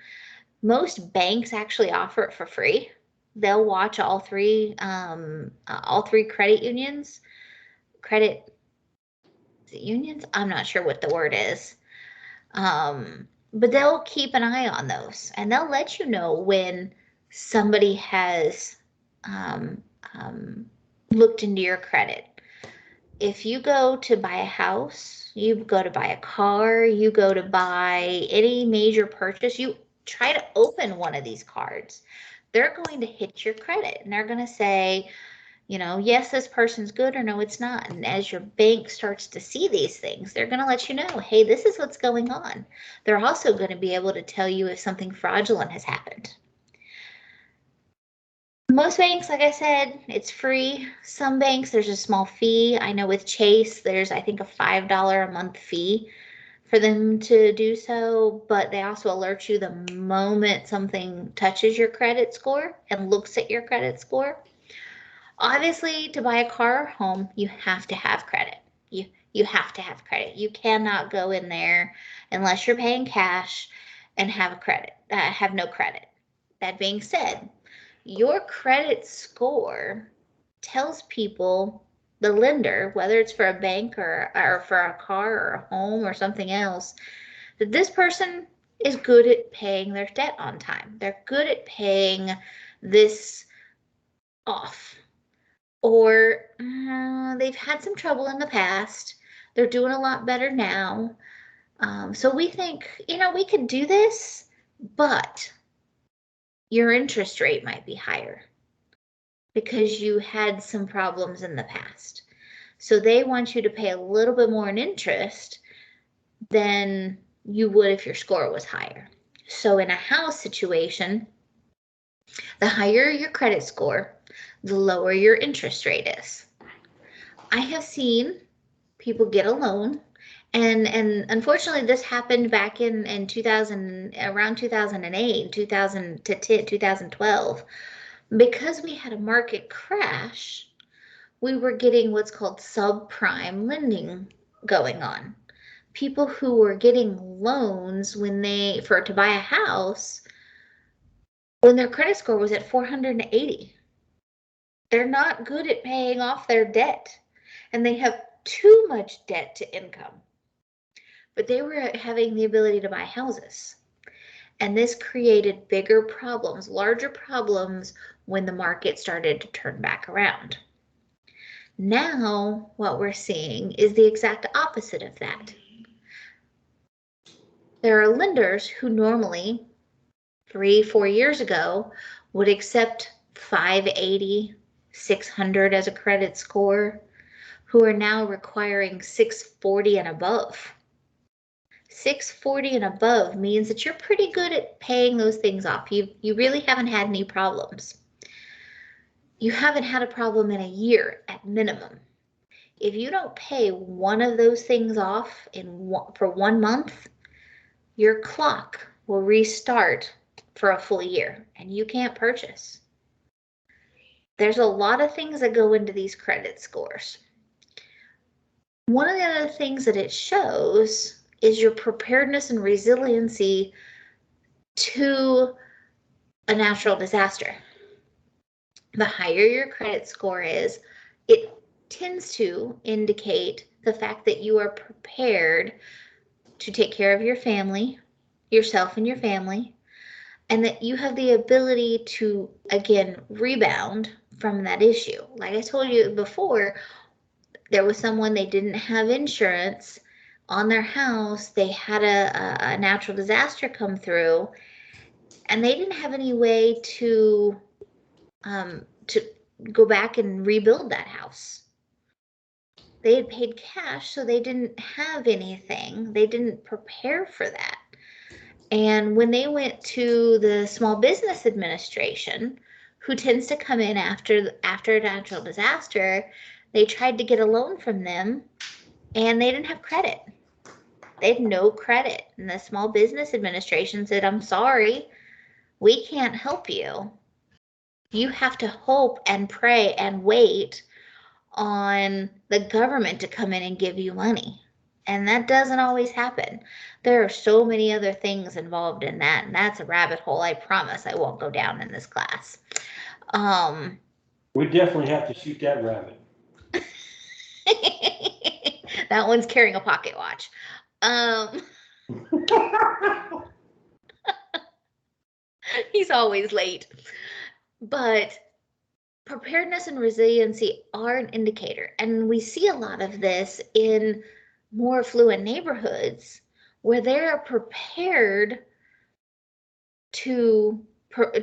Most banks actually offer it for free. They'll watch all three credit unions. Credit unions? I'm not sure what the word is. But they'll keep an eye on those and they'll let you know when somebody has looked into your credit. If you go to buy a house, you go to buy a car, you go to buy any major purchase, you try to open one of these cards, they're going to hit your credit and they're going to say, you know, yes, this person's good, or no, it's not. And as your bank starts to see these things, they're going to let you know, hey, this is what's going on. They're also going to be able to tell you if something fraudulent has happened. Most banks, like I said, it's free. Some banks, there's a small fee. I know with Chase, there's, I think, a $5 a month fee for them to do so, but they also alert you the moment something touches your credit score and looks at your credit score. Obviously, to buy a car or home, you have to have credit. You have to have credit. You cannot go in there unless you're paying cash and have no credit. That being said, your credit score tells people, the lender, whether it's for a bank or for a car or a home or something else, that this person is good at paying their debt on time. They're good at paying this off. Or they've had some trouble in the past. They're doing a lot better now. So we think, you know, we could do this, but your interest rate might be higher because you had some problems in the past. So they want you to pay a little bit more in interest than you would if your score was higher. So in a house situation, the higher your credit score, the lower your interest rate is. I have seen people get a loan, and unfortunately this happened back in 2000, around 2008, 2012. Because we had a market crash, we were getting what's called subprime lending going on. People who were getting loans to buy a house when their credit score was at 480. They're not good at paying off their debt, and they have too much debt to income, but they were having the ability to buy houses. And this created bigger problems, larger problems when the market started to turn back around. Now, what we're seeing is the exact opposite of that. There are lenders who normally 3-4 years ago would accept 580, 600 as a credit score, who are now requiring 640 and above. 640 and above means that you're pretty good at paying those things off. You really haven't had any problems. You haven't had a problem in a year at minimum. If you don't pay one of those things off for 1 month, your clock will restart for a full year and you can't purchase. There's a lot of things that go into these credit scores. One of the other things that it shows is your preparedness and resiliency to a natural disaster. The higher your credit score is, it tends to indicate the fact that you are prepared to take care of your family, yourself and your family, and that you have the ability to, again, rebound from that issue. Like I told you before, there was someone, they didn't have insurance on their house. They had a natural disaster come through, and they didn't have any way to go back and rebuild that house. They had paid cash, so they didn't have anything. They didn't prepare for that. And when they went to the Small Business Administration, who tends to come in after a natural disaster, they tried to get a loan from them and they didn't have credit. They had no credit. And the Small Business Administration said, I'm sorry, we can't help you. You have to hope and pray and wait on the government to come in and give you money. And that doesn't always happen. There are so many other things involved in that, and that's a rabbit hole I promise I won't go down in this class. We definitely have to shoot that rabbit. That one's carrying a pocket watch. He's always late. But preparedness and resiliency are an indicator. And we see a lot of this in more affluent neighborhoods where they're prepared to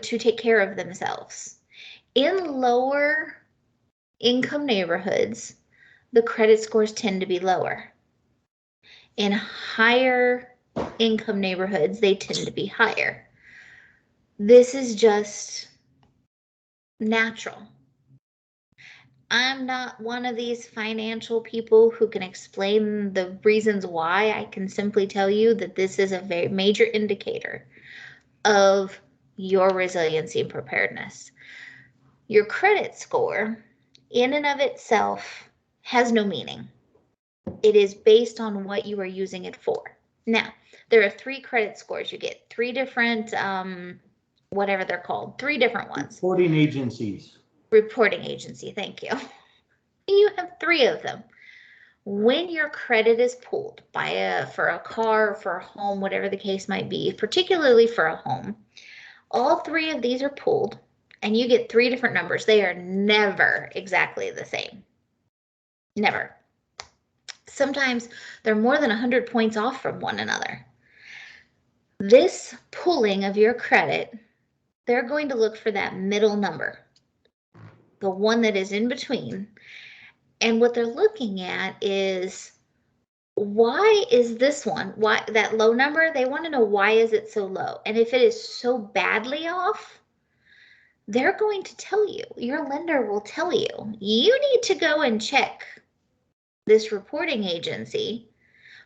take care of themselves. In lower income neighborhoods, the credit scores tend to be lower. In higher income neighborhoods, they tend to be higher. This is just natural. I'm not one of these financial people who can explain the reasons why. I can simply tell you that this is a very major indicator of your resiliency and preparedness. Your credit score, in and of itself, has no meaning. It is based on what you are using it for. Now, there are 3 credit scores. You get 3 different, whatever they're called, 3 different ones. Reporting agencies. Reporting agency, thank you. You have 3 of them. When your credit is pulled for a car, for a home, whatever the case might be, particularly for a home, all 3 of these are pulled and you get 3 different numbers. They are never exactly the same. Never. Sometimes they're more than 100 points off from one another. This pulling of your credit, they're going to look for that middle number, the one that is in between. And what they're looking at is, why is this one, why that low number? They want to know, why is it so low? And if it is so badly off, they're going to tell you, your lender will tell you, you need to go and check this reporting agency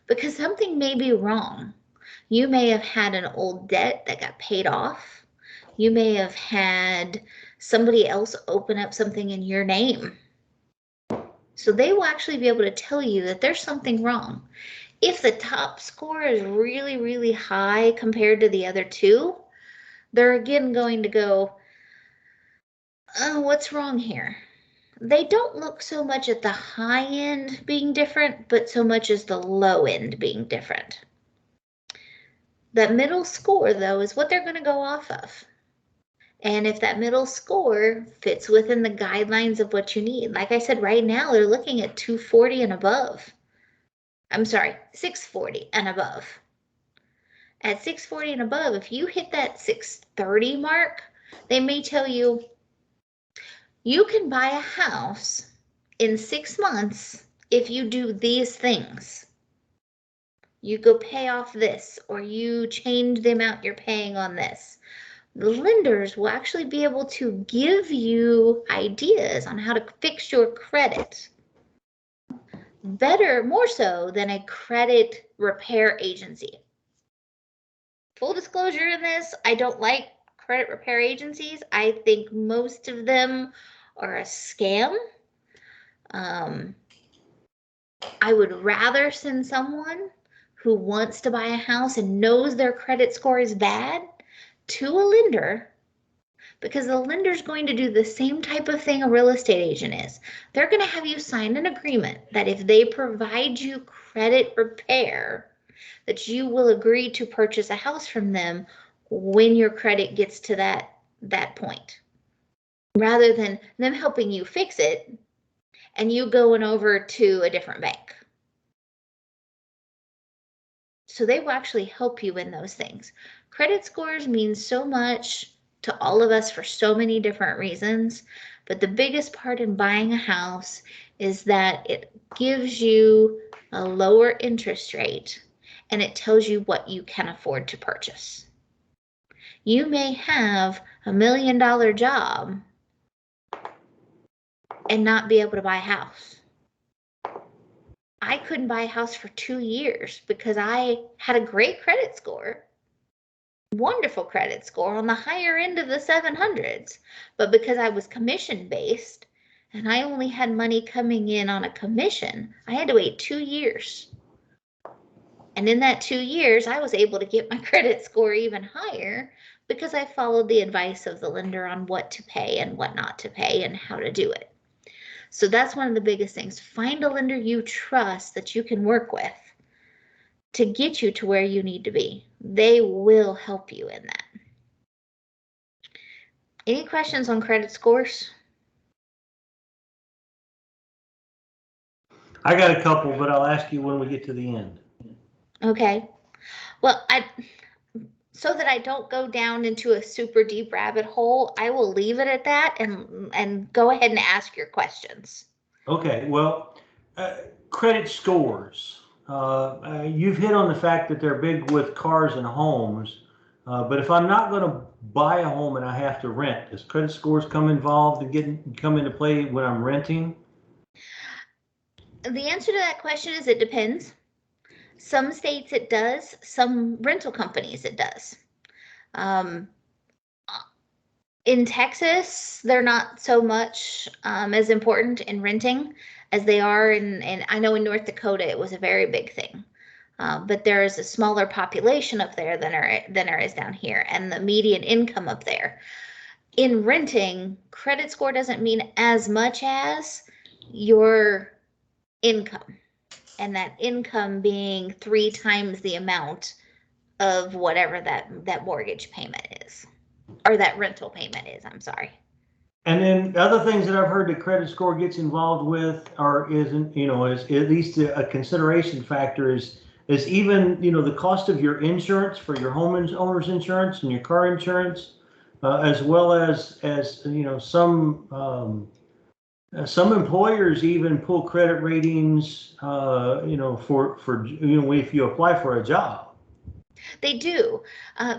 because something may be wrong. You may have had an old debt that got paid off. You may have had somebody else open up something in your name. So they will actually be able to tell you that there's something wrong. If the top score is really, really high compared to the other 2, they're again going to go, oh, what's wrong here? they don't look so much at the high end being different, but so much as the low end being different. That middle score, though, is what they're going to go off of. And if that middle score fits within the guidelines of what you need, like I said, right now they're looking at 240 and above. I'm sorry, 640 and above. At 640 and above, if you hit that 630 mark, they may tell you, you can buy a house in 6 months if you do these things. You go pay off this, or you change the amount you're paying on this. The lenders will actually be able to give you ideas on how to fix your credit better, more so than a credit repair agency. Full disclosure in this, I don't like credit repair agencies. I think most of them are a scam. I would rather send someone who wants to buy a house and knows their credit score is bad to a lender, because the lender's going to do the same type of thing a real estate agent is. They're going to have you sign an agreement that if they provide you credit repair, that you will agree to purchase a house from them when your credit gets to that point, rather than them helping you fix it and you going over to a different bank. So they will actually help you in those things. Credit scores mean so much to all of us for so many different reasons, but the biggest part in buying a house is that it gives you a lower interest rate and it tells you what you can afford to purchase. You may have $1 million job and not be able to buy a house. I couldn't buy a house for 2 years because I had a great credit score, wonderful credit score on the higher end of the 700s, but because I was commission based and I only had money coming in on a commission, I had to wait 2 years. And in that 2 years, I was able to get my credit score even higher because I followed the advice of the lender on what to pay and what not to pay and how to do it. So that's one of the biggest things. Find a lender you trust that you can work with to get you to where you need to be. They will help you in that. Any questions on credit scores? I got a couple, but I'll ask you when we get to the end. Okay. Well, so that I don't go down into a super deep rabbit hole, I will leave it at that and go ahead and ask your questions. Okay, well, credit scores. You've hit on the fact that they're big with cars and homes, but if I'm not going to buy a home and I have to rent, does credit scores come involved and come into play when I'm renting? The answer to that question is it depends. Some states it does, some rental companies it does. In Texas, they're not so much as important in renting as they are in I know in North Dakota it was a very big thing. But there is a smaller population up there than there is down here, and the median income up there. In renting, credit score doesn't mean as much as your income, and that income being 3 times the amount of whatever that mortgage payment is, or that rental payment is, I'm sorry. And then other things that I've heard the credit score gets involved with isn't, is at least a consideration factor is even, the cost of your insurance for your homeowner's insurance and your car insurance, as well as some employers even pull credit ratings, for if you apply for a job. They do.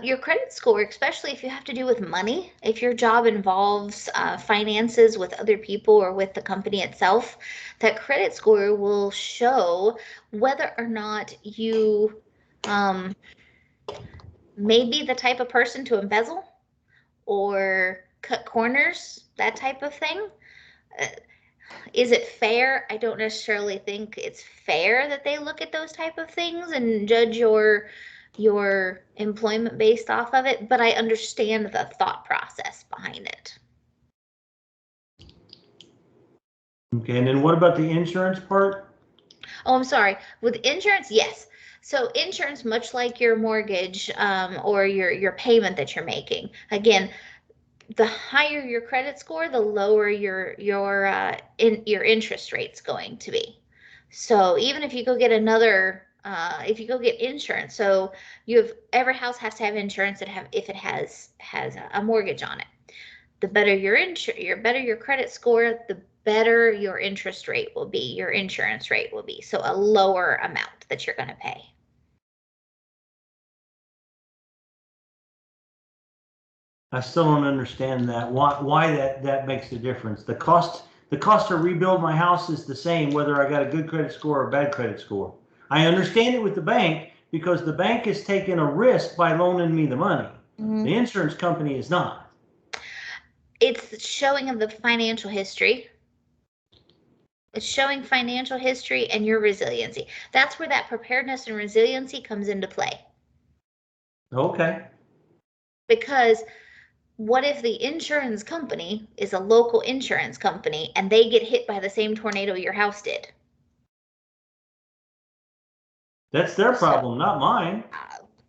Your credit score, especially if you have to do with money, if your job involves finances with other people or with the company itself, that credit score will show whether or not you may be the type of person to embezzle or cut corners, that type of thing. Is it fair? I don't necessarily think it's fair that they look at those type of things and judge your employment based off of it, but I understand the thought process behind it. Okay, and then what about the insurance part? Oh, I'm sorry. With insurance, yes. So insurance, much like your mortgage or your payment that you're making, again, the higher your credit score, the lower your interest rate's going to be. So even if you go get if you go get insurance, so every house has to have insurance if it has a mortgage on it. The better your credit score, the better your interest rate will be, your insurance rate will be. So a lower amount that you're going to pay. I still don't understand that. Why that makes a difference. The cost to rebuild my house is the same whether I got a good credit score or a bad credit score. I understand it with the bank because the bank is taking a risk by loaning me the money. Mm-hmm. The insurance company is not. It's showing of the financial history. It's showing financial history and your resiliency. That's where that preparedness and resiliency comes into play. Okay. Because what if the insurance company is a local insurance company and they get hit by the same tornado your house did? That's their problem, not mine.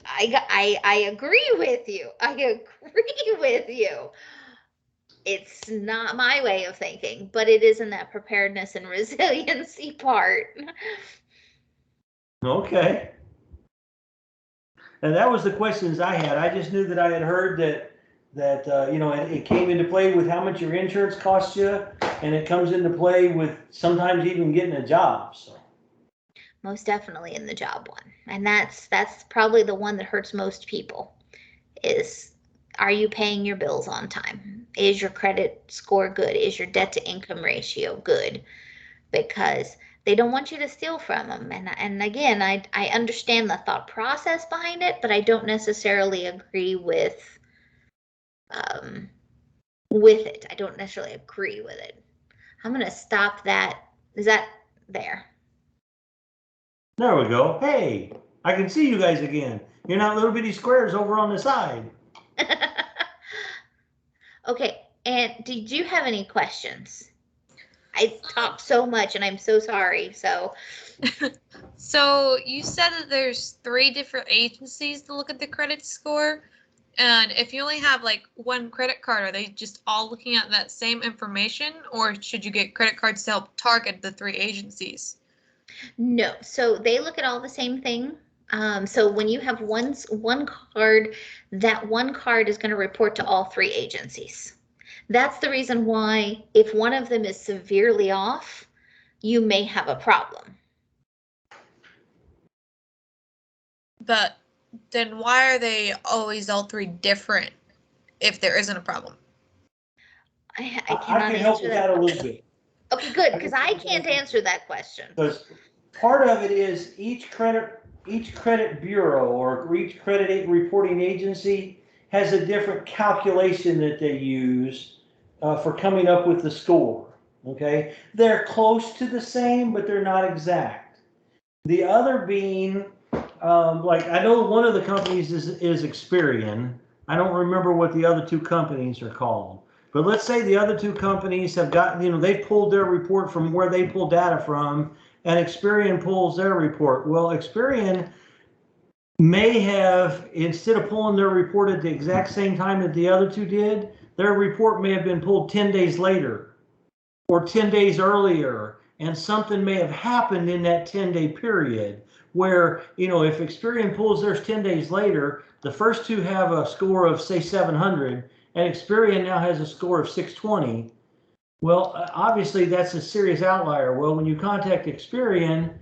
I agree with you. I agree with you. It's not my way of thinking, but it is in that preparedness and resiliency part. Okay. And that was the questions I had. I just knew that I had heard that you know, it came into play with how much your insurance costs you, and it comes into play with sometimes even getting a job. So Most definitely in the job one, and that's probably the one that hurts most people. Is, are you paying your bills on time? Is your credit score good? Is your debt to income ratio good? Because they don't want you to steal from them. And again, I understand the thought process behind it, but I don't necessarily agree with it. I don't necessarily agree with it. I'm gonna stop that. Is that there? there we go. Hey, I can see you guys again. You're not little bitty squares over on the side. Okay, and did you have any questions? I talked so much and I'm so sorry. So So you said that there's 3 different agencies to look at the credit score. And if you only have like one credit card, are they just all looking at that same information, or should you get credit cards to help target the 3 agencies? no, so they look at all the same thing. So when you have one card, that one card is going to report to all 3 agencies. That's the reason why if one of them is severely off, you may have a problem. But then why are they always all 3 different if there isn't a problem? I I cannot can help answer with that. that a little bit. Okay, good, because I can't answer that question. Because part of it is each credit bureau or each credit reporting agency has a different calculation that they use for coming up with the score. Okay, they're close to the same, but they're not exact. The other being, like I know one of the companies is Experian. I don't remember what the other 2 companies are called. But let's say the other 2 companies have got, you know, they pulled their report from where they pull data from, and Experian pulls their report. Well, Experian may have, instead of pulling their report at the exact same time that the other 2 did, their report may have been pulled 10 days later or 10 days earlier, and something may have happened in that 10-day period where, you know, if Experian pulls theirs 10 days later, the first 2 have a score of say 700, and Experian now has a score of 620. Well, obviously that's a serious outlier. Well, when you contact Experian,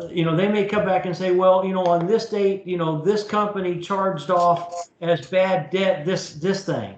you know, they may come back and say, well, you know, on this date, you know, this company charged off as bad debt this thing.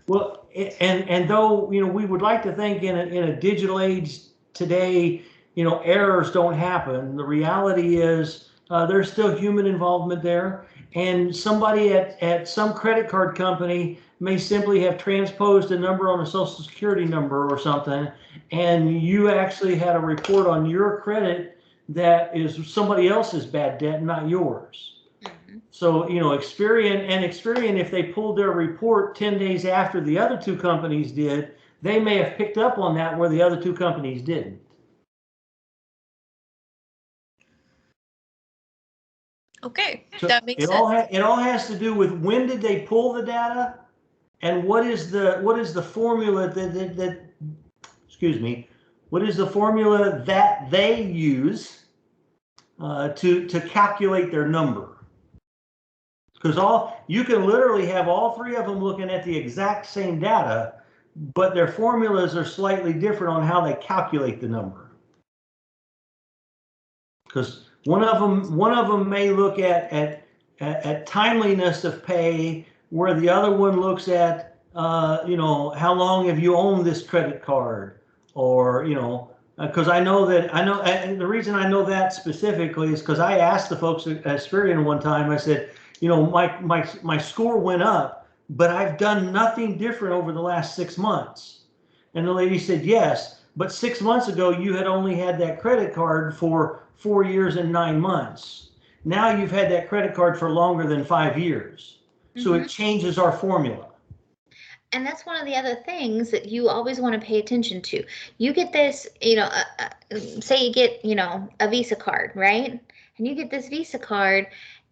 Well, and though, you know, we would like to think in a digital age today, you know, errors don't happen. The reality is there's still human involvement there, and somebody at some credit card company may simply have transposed a number on a social security number or something, and you actually had a report on your credit that is somebody else's bad debt, not yours. Mm-hmm. So, you know, Experian, if they pulled their report 10 days after the other 2 companies did, they may have picked up on that where the other two companies didn't. Okay, So that makes it sense. it all has to do with when did they pull the data, and what is the formula that excuse me, what is the formula that they use to calculate their number? Because you can literally have all three of them looking at the exact same data, but their formulas are slightly different on how they calculate the number. Because one of them may look at timeliness of pay, where the other one looks at how long have you owned this credit card, or because I know, and the reason I know that specifically is because I asked the folks at Experian one time. I said, my score went up, but I've done nothing different over the last 6 months. And the lady said, yes, but 6 months ago you had only had that credit card for 4 years and 9 months. Now you've had that credit card for longer than 5 years. So it changes our formula. And that's one of the other things that you always want to pay attention to. You get this, say you get, a Visa card, right? And you get this Visa card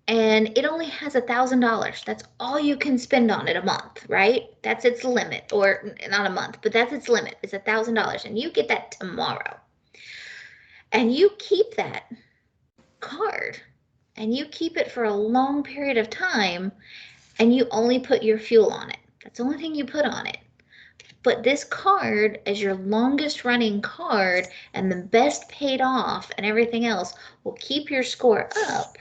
and it only has $1,000. That's all you can spend on it a month, right? That's its limit, or not a month, but that's its limit. It's $1,000, and you get that tomorrow. And you keep that card and you keep it for a long period of time, and you only put your fuel on it. That's the only thing you put on it. But this card, as your longest running card and the best paid off and everything else, will keep your score up.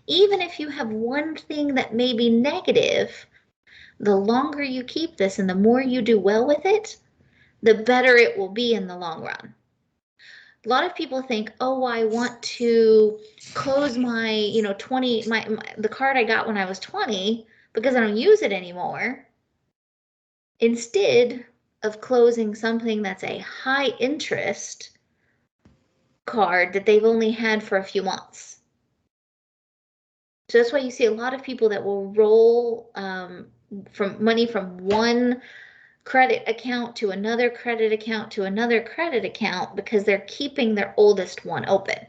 Even if you have one thing that may be negative, the longer you keep this and the more you do well with it, the better it will be in the long run. A lot of people think, oh, I want to close my, the card I got when I was 20 because I don't use it anymore, instead of closing something that's a high interest card that they've only had for a few months. So that's why you see a lot of people that will roll from money from one credit account to another credit account to another credit account, because they're keeping their oldest one open.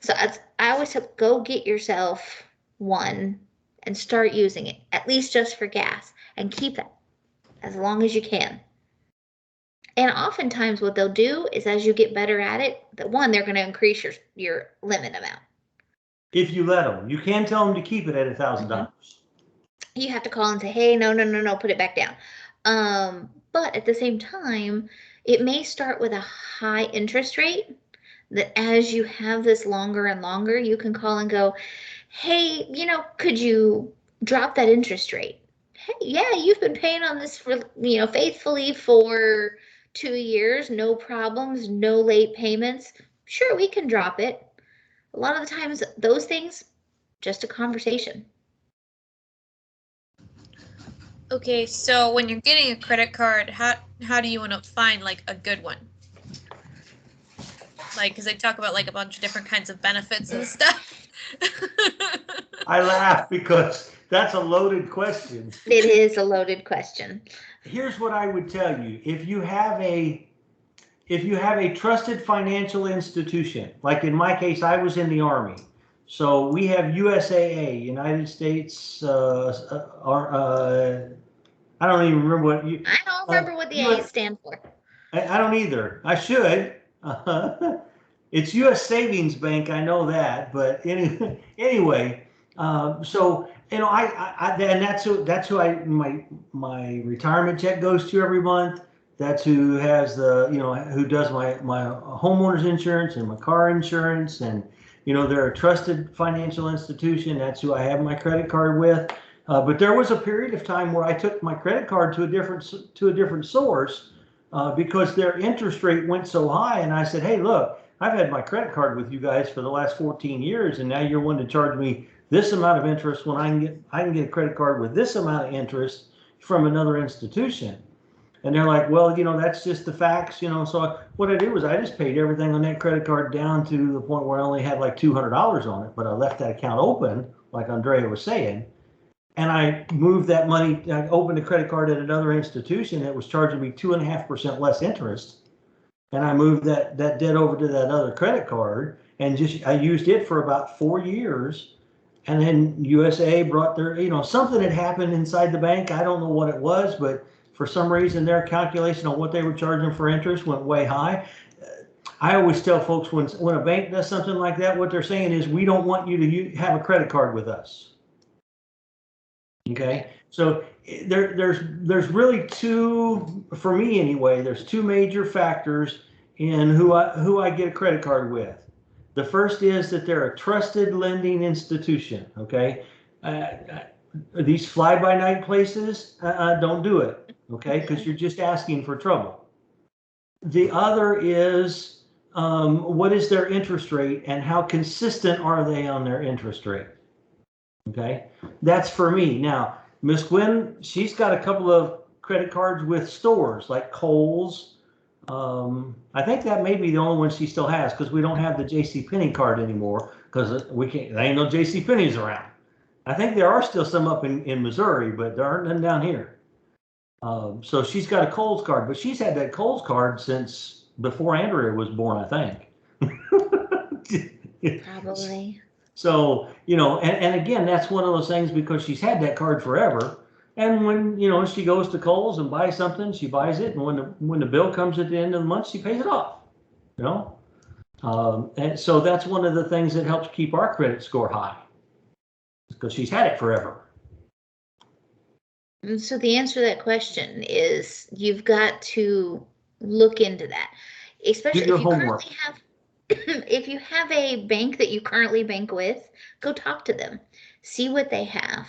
So I always say, go get yourself one and start using it, at least just for gas, and keep that as long as you can. And oftentimes what they'll do is, as you get better at it, they're going to increase your limit amount. If you let them, you can tell them to keep it at $1,000. You have to call and say, hey, no, put it back down. But at the same time, it may start with a high interest rate that as you have this longer and longer, you can call and go, hey, could you drop that interest rate? Hey, yeah, you've been paying on this for, faithfully for 2 years, no problems, no late payments. Sure, we can drop it. A lot of the times, those things, just a conversation. Okay, so when you're getting a credit card, how do you want to find like a good one? Like, because they talk about like a bunch of different kinds of benefits and stuff. I laugh because that's a loaded question. It is a loaded question. Here's what I would tell you. If you have a trusted financial institution, like in my case, I was in the Army. So we have USAA, United States, I don't even remember what you. I don't remember what the A stand for. I don't either. I should. It's U.S. Savings Bank. I know that, but anyway. So and that's who my retirement check goes to every month. That's who has who does my homeowner's insurance and my car insurance, and they're a trusted financial institution. That's who I have my credit card with. But there was a period of time where I took my credit card to a different source because their interest rate went so high, and I said, hey, look, I've had my credit card with you guys for the last 14 years, and now you're wanting to charge me this amount of interest when I can get a credit card with this amount of interest from another institution. And they're like, well, that's just the facts, So what I did was I just paid everything on that credit card down to the point where I only had like $200 on it, but I left that account open, like Andrea was saying. and I moved that money, I opened a credit card at another institution that was charging me 2.5% less interest. And I moved that debt over to that other credit card and I used it for about 4 years. And then USA brought their, something had happened inside the bank. I don't know what it was, but for some reason their calculation on what they were charging for interest went way high. I always tell folks when a bank does something like that, what they're saying is, we don't want you to have a credit card with us. Okay, so there's really two, for me anyway, there's two major factors in who I get a credit card with. The first is that they're a trusted lending institution. Okay, these fly-by-night places, don't do it. Okay, because you're just asking for trouble. The other is, what is their interest rate and how consistent are they on their interest rate? Okay, that's for me. Now, Miss Gwen, she's got a couple of credit cards with stores like Kohl's. I think that may be the only one she still has, because we don't have the JCPenney card anymore, because there ain't no JCPenney's around. I think there are still some up in Missouri, but there aren't none down here. So she's got a Kohl's card, but she's had that Kohl's card since before Andrea was born, I think. Probably. So, and again, that's one of those things, because she's had that card forever. And when, she goes to Kohl's and buys something, she buys it. And when the bill comes at the end of the month, she pays it off, and so that's one of the things that helps keep our credit score high, because she's had it forever. And so the answer to that question is, you've got to look into that, especially if you currently have, if you have a bank that you currently bank with, go talk to them, see what they have,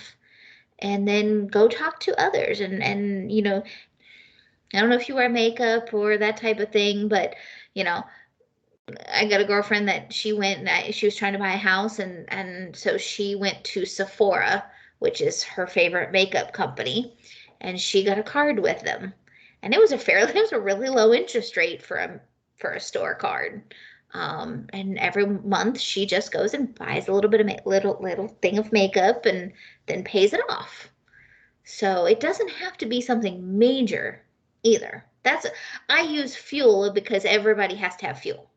and then go talk to others. And I don't know if you wear makeup or that type of thing, but I got a girlfriend that she was trying to buy a house, and so she went to Sephora, which is her favorite makeup company, and she got a card with them. And it was a really low interest rate for a store card. And every month she just goes and buys a little bit of little thing of makeup and then pays it off. So it doesn't have to be something major either. I use fuel because everybody has to have fuel.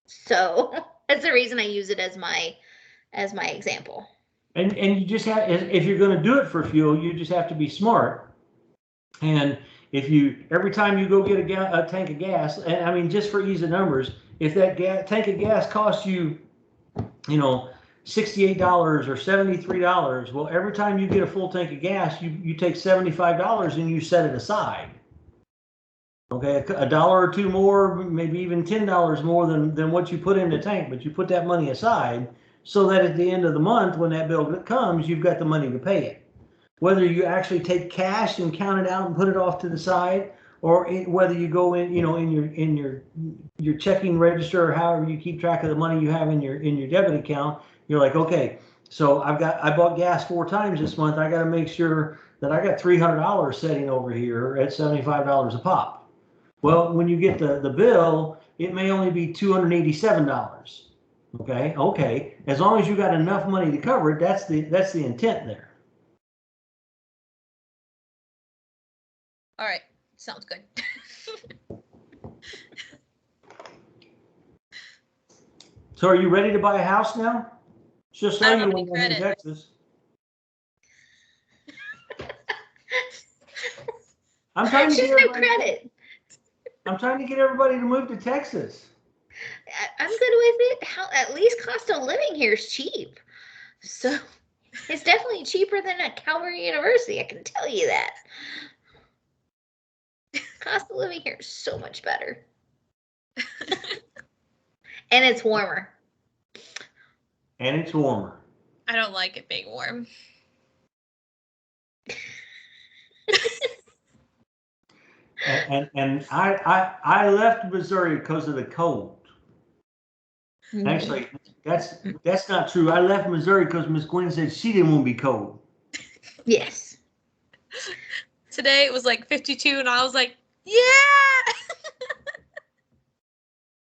So that's the reason I use it as my example. And you just have, if you're going to do it for fuel, you just have to be smart. And every time you go get a tank of gas, and I mean, just for ease of numbers, if that tank of gas costs you, $68 or $73, well, every time you get a full tank of gas, you take $75 and you set it aside. Okay, $1 or $2 more, maybe even $10 more than what you put in the tank, but you put that money aside so that at the end of the month, when that bill comes, you've got the money to pay it. Whether you actually take cash and count it out and put it off to the side, or whether you go in, in your checking register, or however you keep track of the money you have in your debit account, you're like, okay, so I bought gas 4 times this month. I got to make sure that I got $300 sitting over here at $75 a pop. Well, when you get the bill, it may only be $287. Okay. As long as you got enough money to cover it, that's the intent there. All right, sounds good. So, are you ready to buy a house now? Just I so don't you have when any you're in Texas. I'm trying to She's get no everybody. credit. I'm trying to get everybody to move to Texas. I'm good with it. At least cost of living here is cheap. So it's definitely cheaper than at Calvary University. I can tell you that. Cost of living here is so much better. And it's warmer. And it's warmer. I don't like it being warm. And I left Missouri because of the cold. Mm-hmm. Actually, that's not true. I left Missouri because Miss Gwen said she didn't want to be cold. Yes. Today it was like 52 and I was like, yeah.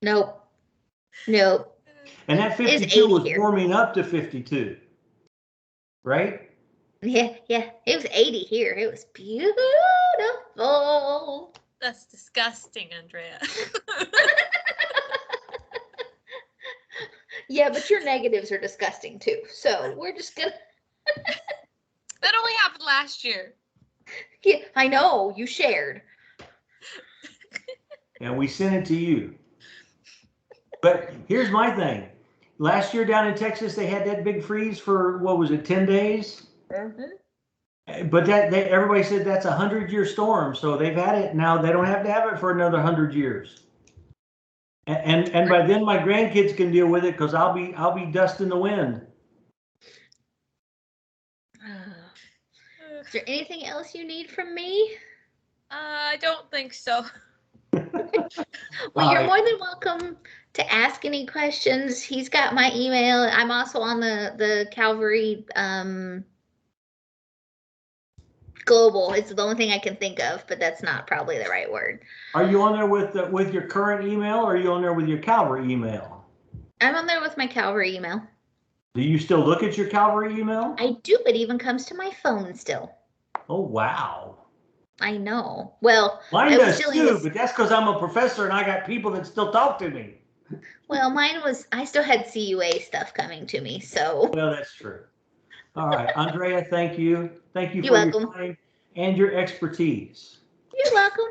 Nope. And that 52 was warming up to 52, right? Yeah, yeah. It was 80 here. It was beautiful. That's disgusting, Andrea. Yeah, but your negatives are disgusting too. So we're just gonna. That only happened last year. Yeah, I know you shared. And we sent it to you. But here's my thing. Last year down in Texas, they had that big freeze for, what was it, 10 days? But everybody said that's a 100-year storm, so they've had it now. They don't have to have it for another 100 years. And by then my grandkids can deal with it because I'll be dust in the wind. Is there anything else you need from me? I don't think so. Well, you're more than welcome to ask any questions. He's got my email. I'm also on the Calvary Global. It's the only thing I can think of, but that's not probably the right word. Are you on there with your current email, or are you on there with your Calvary email? I'm on there with my Calvary email. Do you still look at your Calvary email? I do. It even comes to my phone still. Oh, wow. I know. Well, Mine it was does still too, his. but that's because I'm a professor and I got people that still talk to me. Well, mine was. I still had CUA stuff coming to me, so. Well, that's true. All right, Andrea, thank you. Thank you You're for welcome. your time and your expertise. You're welcome.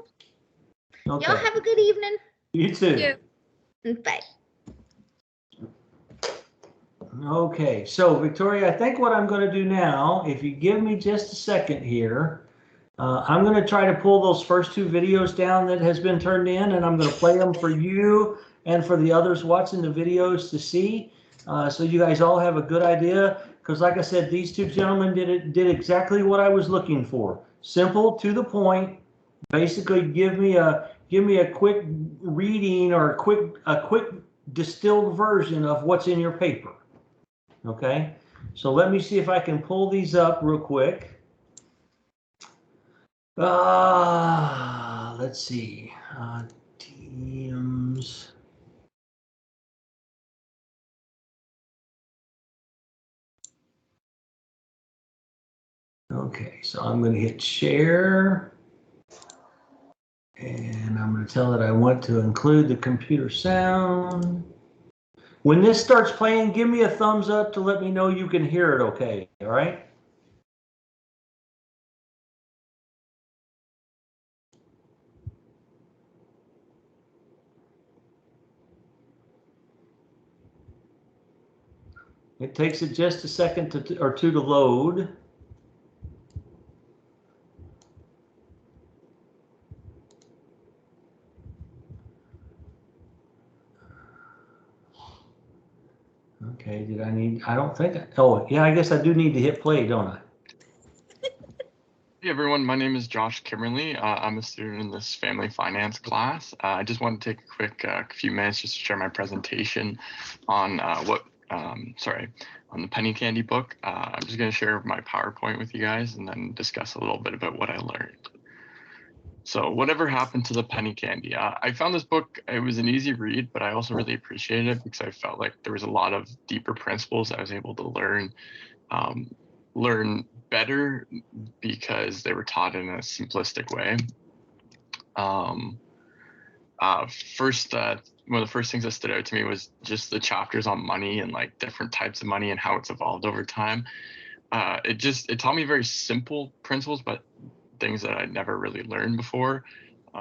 Okay. Y'all have a good evening. You too. Yeah. Bye. Okay, so Victoria, I think what I'm going to do now, if you give me just a second here, I'm going to try to pull those first two videos down that has been turned in, and I'm going to play them for you and for the others watching the videos to see, so you guys all have a good idea. Because like I said, these two gentlemen did exactly what I was looking for. Simple, to the point. Basically, give me a quick reading or a quick distilled version of what's in your paper. Okay, so let me see if I can pull these up real quick. Let's see. Teams. Okay, so I'm going to hit share. And I'm going to tell it I want to include the computer sound. When this starts playing, give me a thumbs up to let me know you can hear it okay, all right? It takes it just a second or two to load. Okay, I don't think, oh, yeah, I guess I do need to hit play, don't I? Hey everyone, my name is Josh Kimmerly. I'm a student in this family finance class. I just want to take a quick few minutes just to share my presentation on on the Penny Candy book. I'm just going to share my PowerPoint with you guys and then discuss a little bit about what I learned. So whatever happened to the Penny Candy? I found this book, it was an easy read, but I also really appreciated it because I felt like there was a lot of deeper principles I was able to learn better because they were taught in a simplistic way. One of the first things that stood out to me was just the chapters on money and like different types of money and how it's evolved over time. It taught me very simple principles, but things that I'd never really learned before.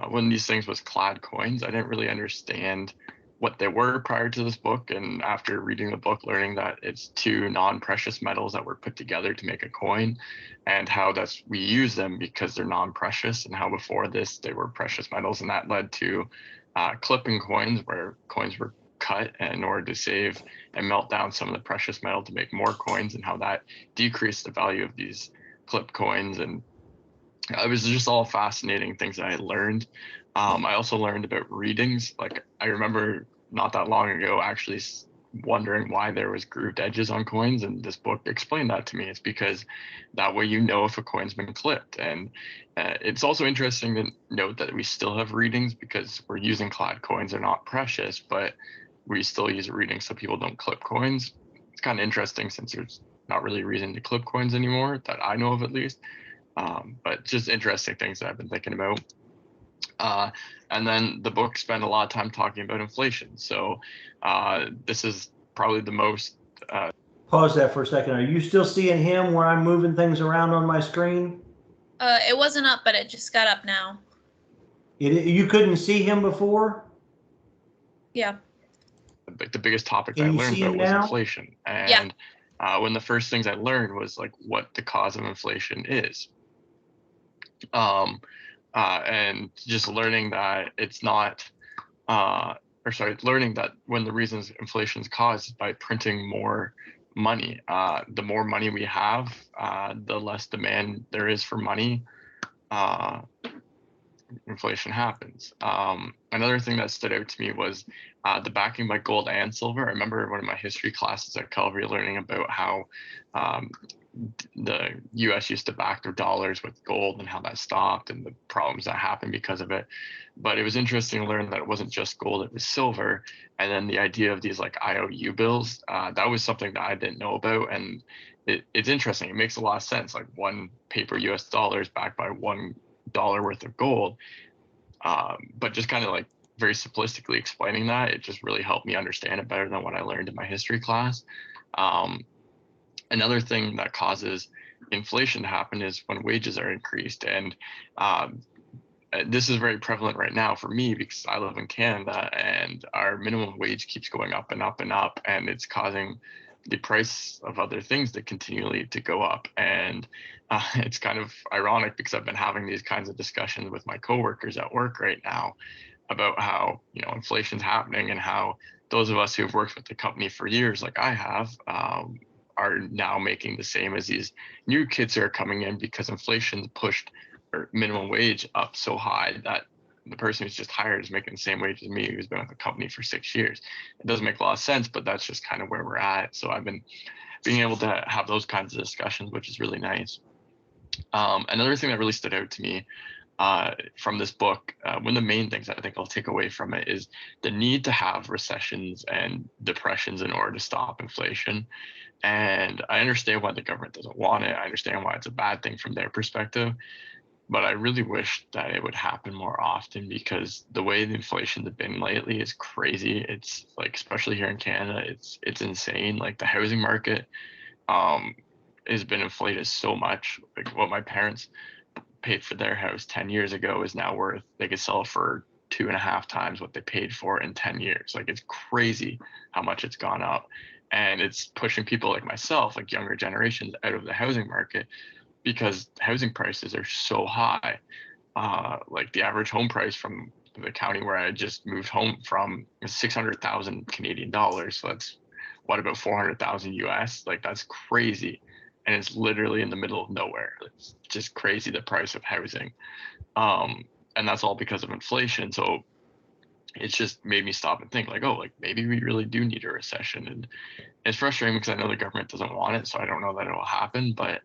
One of these things was clad coins. I didn't really understand what they were prior to this book, and after reading the book, learning that it's two non-precious metals that were put together to make a coin, and how we use them because they're non-precious, and how before this they were precious metals, and that led to clipping coins, where coins were cut in order to save and melt down some of the precious metal to make more coins, and how that decreased the value of these clipped coins. And it was just all fascinating things that I learned. I also learned about readings. Like I remember not that long ago actually wondering why there was grooved edges on coins, and this book explained that to me. It's because that way you know if a coin's been clipped. And it's also interesting to note that we still have readings because we're using clad coins. They're not precious, but we still use readings so people don't clip coins. It's kind of interesting since there's not really a reason to clip coins anymore that I know of at least. But just interesting things that I've been thinking about. And then the book spent a lot of time talking about inflation. So this is probably the most. Pause that for a second. Are you still seeing him where I'm moving things around on my screen? It wasn't up, but it just got up now. You couldn't see him before? Yeah. Like the biggest topic Can I you learned see about him was now? inflation. And one of the first things I learned was like what the cause of inflation is. And just learning that it's not, learning that when the reasons inflation is caused is by printing more money. The more money we have, the less demand there is for money. Inflation happens. Another thing that stood out to me was the backing by gold and silver. I remember one of my history classes at Calvary learning about how the US used to back their dollars with gold and how that stopped and the problems that happened because of it. But it was interesting to learn that it wasn't just gold, it was silver. And then the idea of these like IOU bills, that was something that I didn't know about. And it's interesting. It makes a lot of sense. Like one paper US dollar is backed by $1 worth of gold. But just kind of like very simplistically explaining that, it just really helped me understand it better than what I learned in my history class. Another thing that causes inflation to happen is when wages are increased. And this is very prevalent right now for me because I live in Canada and our minimum wage keeps going up and up and up. And it's causing the price of other things to continually to go up. And it's kind of ironic because I've been having these kinds of discussions with my coworkers at work right now about how, you know, inflation's happening and how those of us who have worked with the company for years, like I have, are now making the same as these new kids who are coming in because inflation's pushed or minimum wage up so high that the person who's just hired is making the same wage as me who's been with the company for 6 years. It doesn't make a lot of sense, but that's just kind of where we're at. So I've been being able to have those kinds of discussions, which is really nice. Another thing that really stood out to me from this book, one of the main things I think I'll take away from it is the need to have recessions and depressions in order to stop inflation. And I understand why the government doesn't want it. I understand why it's a bad thing from their perspective. But I really wish that it would happen more often because the way the inflation's been lately is crazy. It's like, especially here in Canada, it's insane. Like the housing market has been inflated so much. Like what my parents paid for their house 10 years ago is now worth, they could sell it for 2.5 times what they paid for in 10 years. Like it's crazy how much it's gone up. And it's pushing people like myself, like younger generations, out of the housing market because housing prices are so high. Like the average home price from the county where I just moved home from is 600,000 Canadian dollars. So that's what, about 400,000 US? Like that's crazy. And it's literally in the middle of nowhere. It's just crazy, the price of housing. And that's all because of inflation. So it's just made me stop and think like, oh, like maybe we really do need a recession. And it's frustrating because I know the government doesn't want it. So I don't know that it will happen, but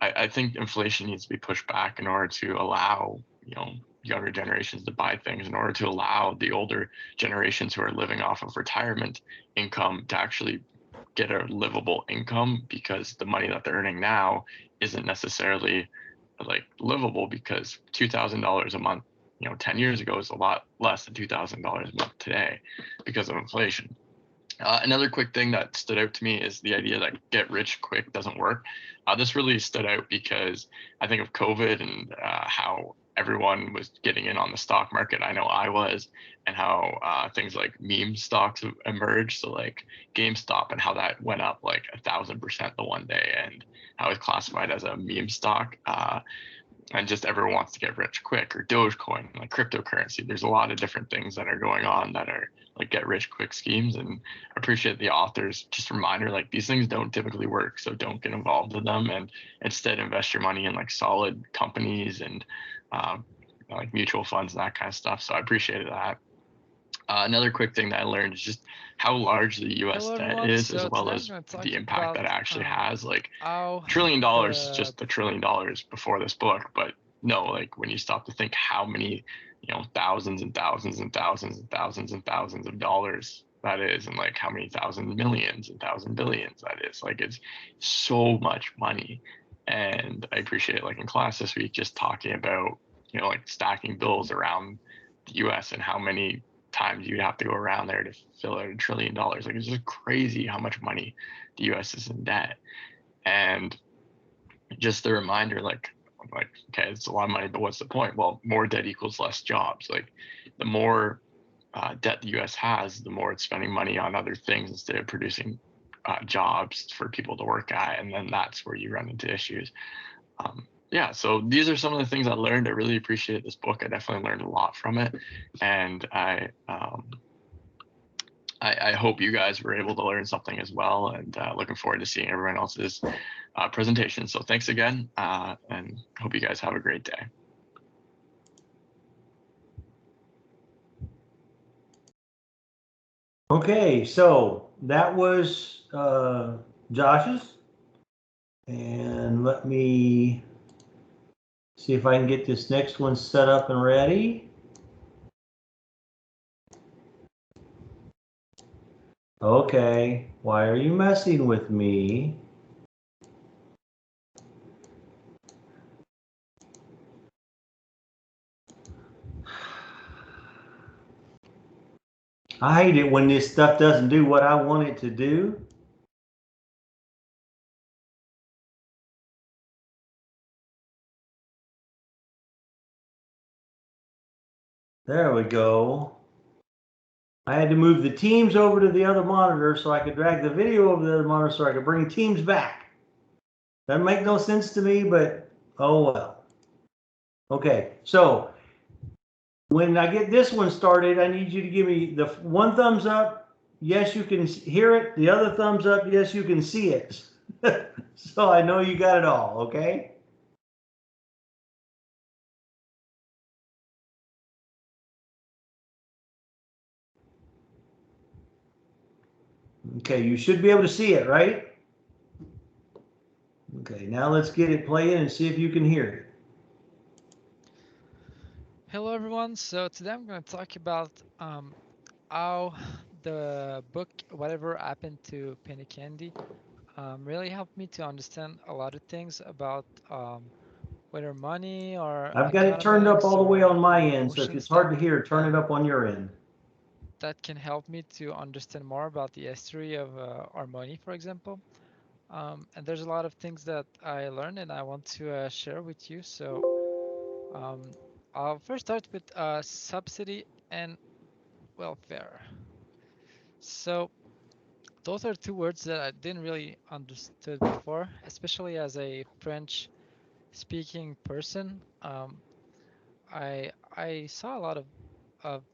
I think inflation needs to be pushed back in order to allow, you know, younger generations to buy things, in order to allow the older generations who are living off of retirement income to actually get a livable income, because the money that they're earning now isn't necessarily like livable, because $2,000 a month, you know, 10 years ago is a lot less than $2,000 a month today because of inflation. Another quick thing that stood out to me is the idea that get rich quick doesn't work. This really stood out because I think of COVID and how everyone was getting in on the stock market. I know I was, and how things like meme stocks have emerged. So like GameStop, and how that went up like 1,000% the one day, and how it's classified as a meme stock. And just everyone wants to get rich quick, or Dogecoin, like cryptocurrency. There's a lot of different things that are going on that are like get rich quick schemes, and I appreciate the authors just a reminder, like these things don't typically work, so don't get involved in them, and instead invest your money in like solid companies and like mutual funds and that kind of stuff. So I appreciated that. Another quick thing that I learned is just how large the U.S. Hello, debt everyone. is, So as well today I'm as gonna talk the impact that it about actually has. Like how $1 trillion is the just $1 trillion before this book, but no, like when you stop to think how many, you know, thousands and thousands and thousands and thousands and thousands of dollars that is, and like how many thousand millions and thousand billions that is. Like it's so much money. And I appreciate like in class this week just talking about, like stacking bills around the US and how many times you'd have to go around there to fill out $1 trillion. Like it's just crazy how much money the US is in debt. And just the reminder, like, okay, it's a lot of money, but what's the point? Well, more debt equals less jobs. Like the more debt the US has, the more it's spending money on other things instead of producing jobs for people to work at. And then that's where you run into issues. Yeah, so these are some of the things I learned. I really appreciate this book. I definitely learned a lot from it. And I hope you guys were able to learn something as well, and looking forward to seeing everyone else's presentation. So thanks again, and hope you guys have a great day. Okay, so that was Josh's. And let me see if I can get this next one set up and ready. Okay, why are you messing with me? I hate it when this stuff doesn't do what I want it to do. There we go. I had to move the Teams over to the other monitor so I could drag the video over to the other monitor so I could bring Teams back. Doesn't make no sense to me, but oh well. Okay, so when I get this one started, I need you to give me the one thumbs up. Yes, you can hear it. The other thumbs up. Yes, you can see it. So I know you got it all, okay? Okay, you should be able to see it, right? Okay, now let's get it playing and see if you can hear it. Hello everyone, so today I'm going to talk about how the book Whatever Happened to Penny Candy really helped me to understand a lot of things about whether money or I've got it turned up all the way on my end, so if emotions it's hard to hear, turn it up on your end. that can help me to understand more about the history of our money, for example. And there's a lot of things that I learned and I want to share with you. So I'll first start with subsidy and welfare. So those are two words that I didn't really understood before, especially as a French speaking person. I saw a lot of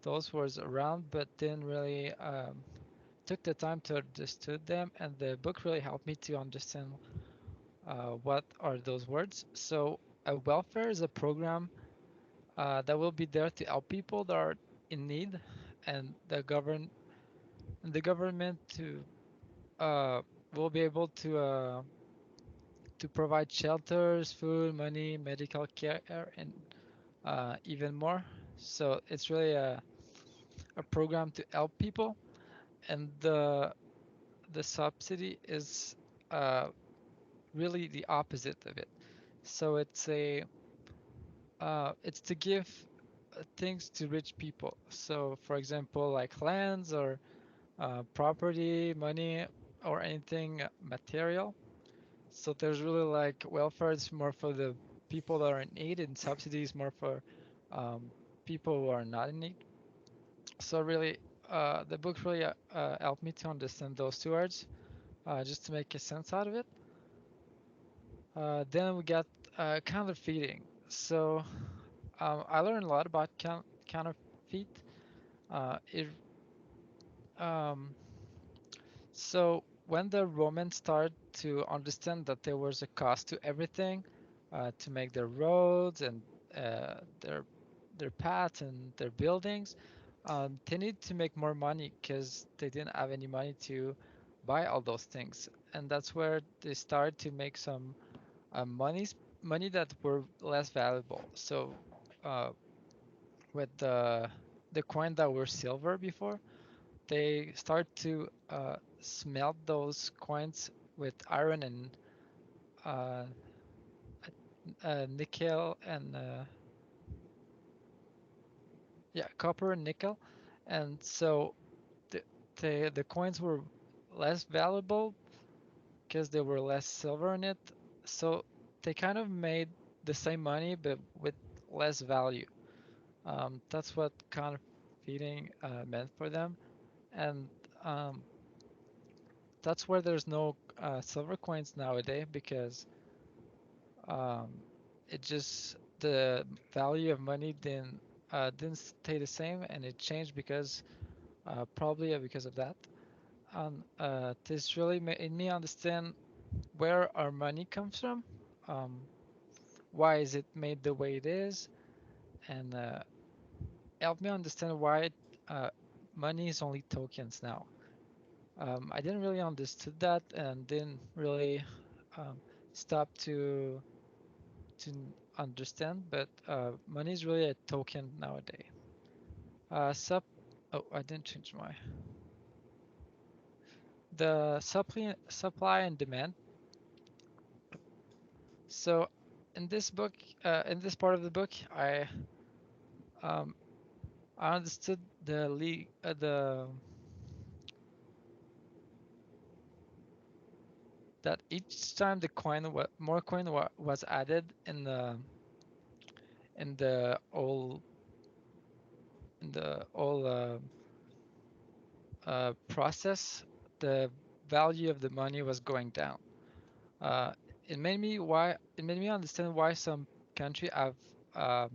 those words around, but didn't really took the time to understood them, and the book really helped me to understand what are those words. So a welfare is a program that will be there to help people that are in need, and the government to will be able to provide shelters, food, money, medical care, and even more. So it's really a program to help people, and the subsidy is uh, really the opposite of it. So it's to give things to rich people. So for example, like lands or property, money, or anything material. So there's really like welfare is more for the people that are in need, and subsidies more for um, people who are not in need. So really, the book really helped me to understand those two words, just to make a sense out of it. Then we got counterfeiting. So I learned a lot about counterfeit. It um, So when the Romans started to understand that there was a cost to everything, to make their roads and their paths and their buildings, they needed to make more money because they didn't have any money to buy all those things, and that's where they started to make some money that were less valuable. So with the coin that were silver before, they start to smelt those coins with iron and uh, nickel and yeah, copper and nickel, and so the the coins were less valuable because there were less silver in it. So they kind of made the same money but with less value. That's what counterfeiting meant for them, and um, that's where there's no silver coins nowadays because um, it just the value of money didn't stay the same and it changed because probably because of that. And this really made me understand where our money comes from, um, why is it made the way it is, and helped me understand why money is only tokens now. I didn't really understood that and didn't really um, stop to understand, but money is really a token nowadays. Sup Oh, I didn't change my the supply and demand. So in this book, in this part of the book, um, I understood the that each time the more coin was added in the all in the all process, the value of the money was going down. Uh, it made me understand why some country have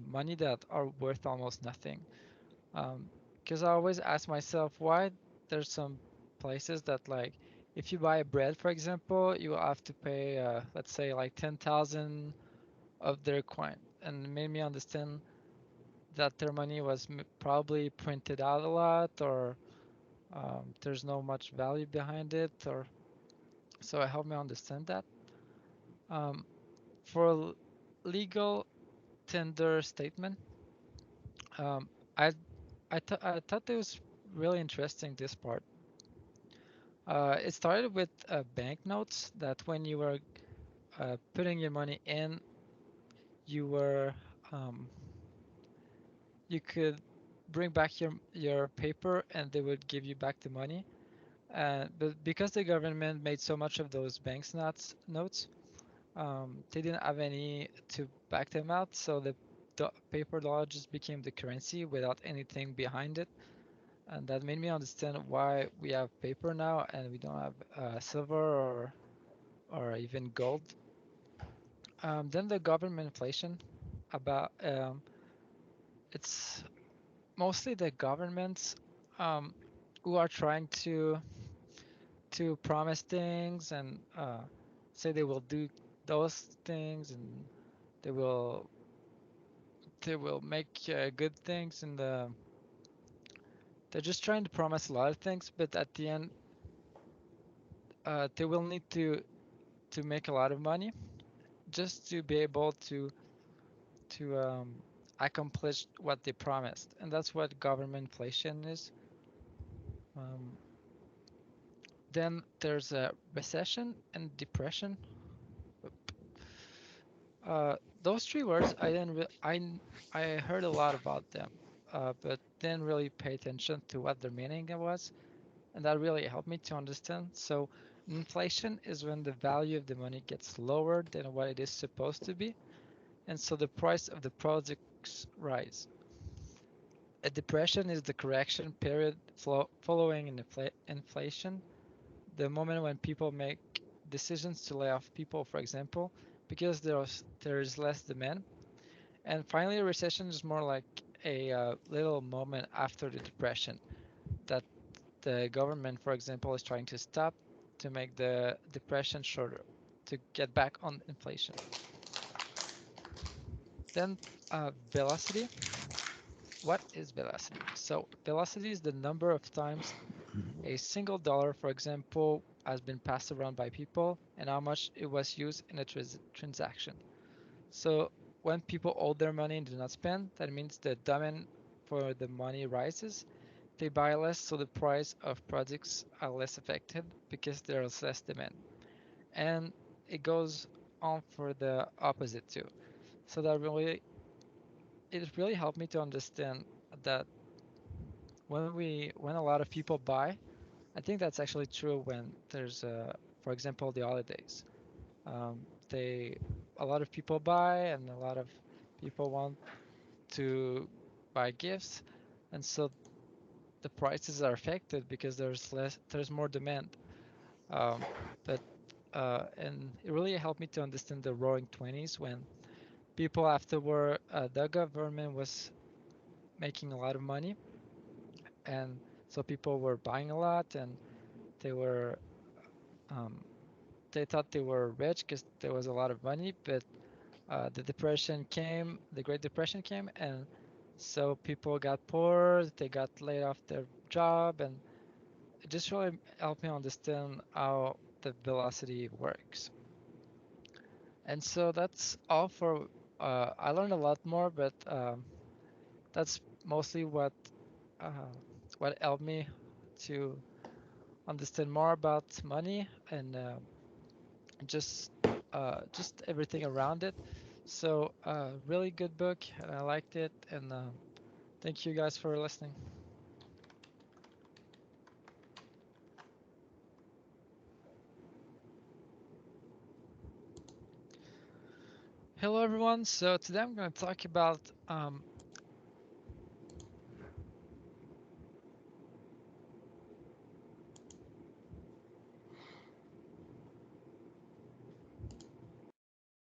money that are worth almost nothing. Because I always ask myself why there's some places that like if you buy bread, for example, you will have to pay let's say like 10,000 of their coin, and it made me understand that their money was probably printed out a lot, or there's no much value behind it, or so it helped me understand that. Um, for legal tender statement, um, I I thought it was really interesting this part. It started with banknotes that when you were putting your money in, you were um, you could bring back your paper and they would give you back the money. But because the government made so much of those notes, they didn't have any to back them out, so the paper dollar just became the currency without anything behind it, and that made me understand why we have paper now and we don't have silver or even gold. Then the government inflation about it's mostly the governments um, who are trying to promise things and say they will do those things and they will they will make good things and they're just trying to promise a lot of things, but at the end they will need to make a lot of money just to be able to accomplish what they promised, and that's what government inflation is. Um, then there's a recession and depression. Those three words I didn't I heard a lot about them, but didn't really pay attention to what their meaning was, and that really helped me to understand. So inflation is when the value of the money gets lower than what it is supposed to be, and so the price of the products rise. A depression is the correction period following inflation, the moment when people make decisions to lay off people, for example, because there is less demand. And finally, a recession is more like a little moment after the depression that the government, for example, is trying to stop to make the depression shorter, to get back on inflation. Then velocity. What is velocity? So velocity is the number of times a single dollar, for example, has been passed around by people and how much it was used in a transaction. So when people hold their money and do not spend, that means the demand for the money rises, they buy less, so the price of products are less affected because there's less demand. And it goes on for the opposite too. So that really, it really helped me to understand that when a lot of people buy, I think that's actually true when there's, for example, the holidays. Um, they a lot of people buy, and a lot of people want to buy gifts, and so the prices are affected because there's more demand. Um, but and it really helped me to understand the Roaring Twenties when people afterward, the government was making a lot of money, and so people were buying a lot, and they were um, they thought they were rich because there was a lot of money, but the Great Depression came, and so people got poor, they got laid off their job, and it just really helped me understand how the velocity works. And so that's all for. I learned a lot more, but that's mostly uh, what helped me to understand more about money and just just everything around it. So really good book, and I liked it. And thank you guys for listening. Hello everyone. So today I'm going to talk about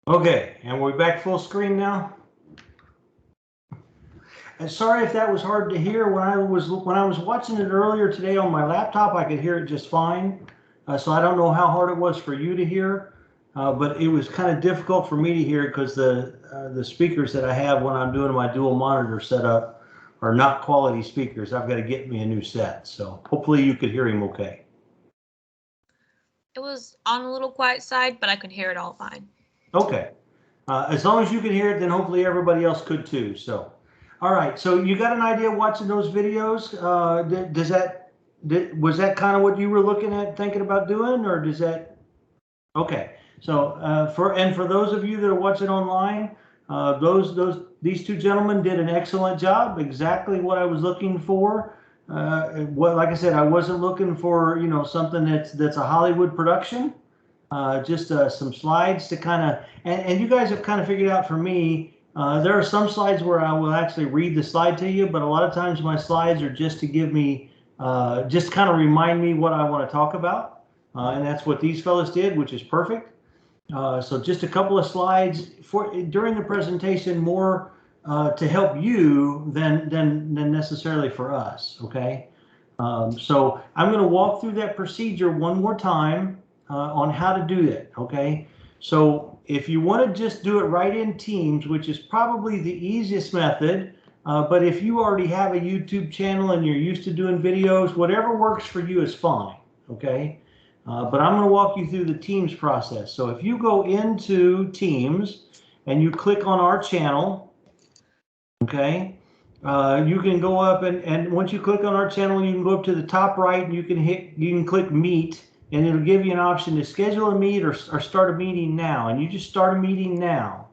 Okay, and we're back full screen now. And sorry if that was hard to hear. When I was watching it earlier today on my laptop, I could hear it just fine. So I don't know how hard it was for you to hear, but it was kind of difficult for me to hear because the speakers that I have when I'm doing my dual monitor setup are not quality speakers. I've got to get me a new set. So hopefully you could hear him okay. It was on a little quiet side, but I could hear it all fine. Okay. As long as you could hear it, then hopefully everybody else could too. So, all right. So you got an idea watching those videos? Was that kind of what you were looking at, thinking about doing, or does that? Okay. So for those of you that are watching online, these two gentlemen did an excellent job. Exactly what I was looking for. Like I said, I wasn't looking for something that's a Hollywood production. Just some slides to kind of, and you guys have kind of figured out for me, there are some slides where I will actually read the slide to you, but a lot of times my slides are just to give me, just kind of remind me what I want to talk about. And that's what these fellas did, which is perfect. So just a couple of slides during the presentation, more to help you than necessarily for us, okay? So I'm going to walk through that procedure one more time on how to do that, okay? So if you want to just do it right in Teams, which is probably the easiest method, but if you already have a YouTube channel and you're used to doing videos, whatever works for you is fine, okay? But I'm going to walk you through the Teams process. So if you go into Teams and you click on our channel, okay, you can go up and once you click on our channel, you can go up to the top right and you can click Meet, and it'll give you an option to schedule a meet or start a meeting now. And you just start a meeting now.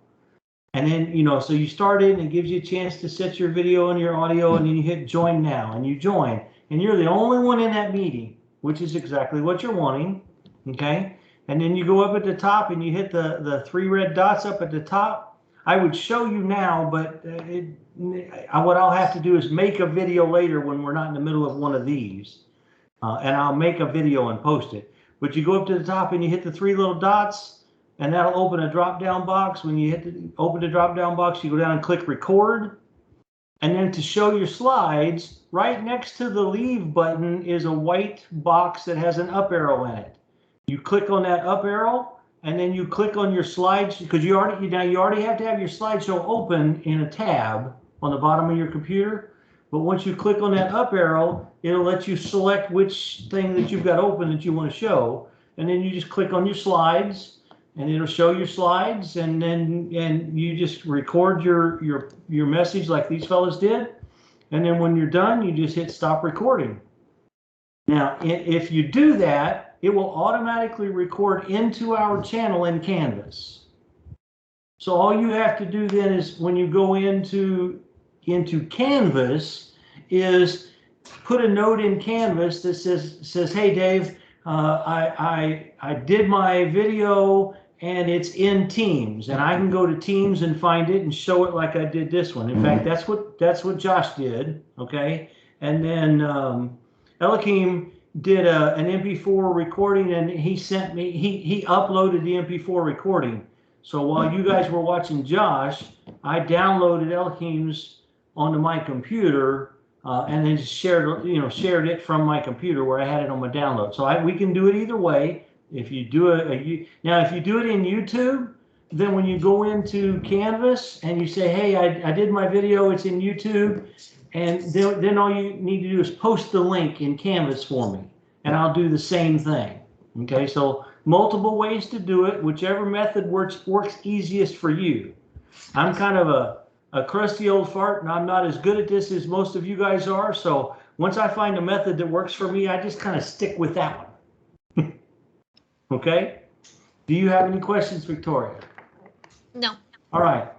And then, so you start it and it gives you a chance to set your video and your audio, and then you hit join now and you join. And you're the only one in that meeting, which is exactly what you're wanting, okay? And then you go up at the top and you hit the three red dots up at the top. I would show you now, but what I'll have to do is make a video later when we're not in the middle of one of these. And I'll make a video and post it. But you go up to the top and you hit the three little dots, and that'll open a drop-down box. When you open the drop-down box, you go down and click record. And then to show your slides, right next to the leave button is a white box that has an up arrow in it. You click on that up arrow, and then you click on your slides, because you already have to have your slideshow open in a tab on the bottom of your computer. But once you click on that up arrow, it'll let you select which thing that you've got open that you want to show. And then you just click on your slides and it'll show your slides, and you just record your message like these fellas did. And then when you're done, you just hit stop recording. Now, if you do that, it will automatically record into our channel in Canvas. So all you have to do then is when you go into Canvas is put a note in Canvas that says, hey, Dave, I did my video and it's in Teams, and I can go to Teams and find it and show it like I did this one. In fact, that's what Josh did, okay? And then Eliakim did an MP4 recording, and he sent me, he uploaded the MP4 recording. So while you guys were watching Josh, I downloaded Eliakim's onto my computer, and then shared it from my computer where I had it on my download. So we can do it either way. If you do now, if you do it in YouTube, then when you go into Canvas and you say, hey, I did my video, it's in YouTube, and then all you need to do is post the link in Canvas for me, and I'll do the same thing. Okay, so multiple ways to do it, whichever method works easiest for you. I'm kind of a crusty old fart, and I'm not as good at this as most of you guys are. So once I find a method that works for me, I just kind of stick with that one. Okay? Do you have any questions, Victoria? No. All right.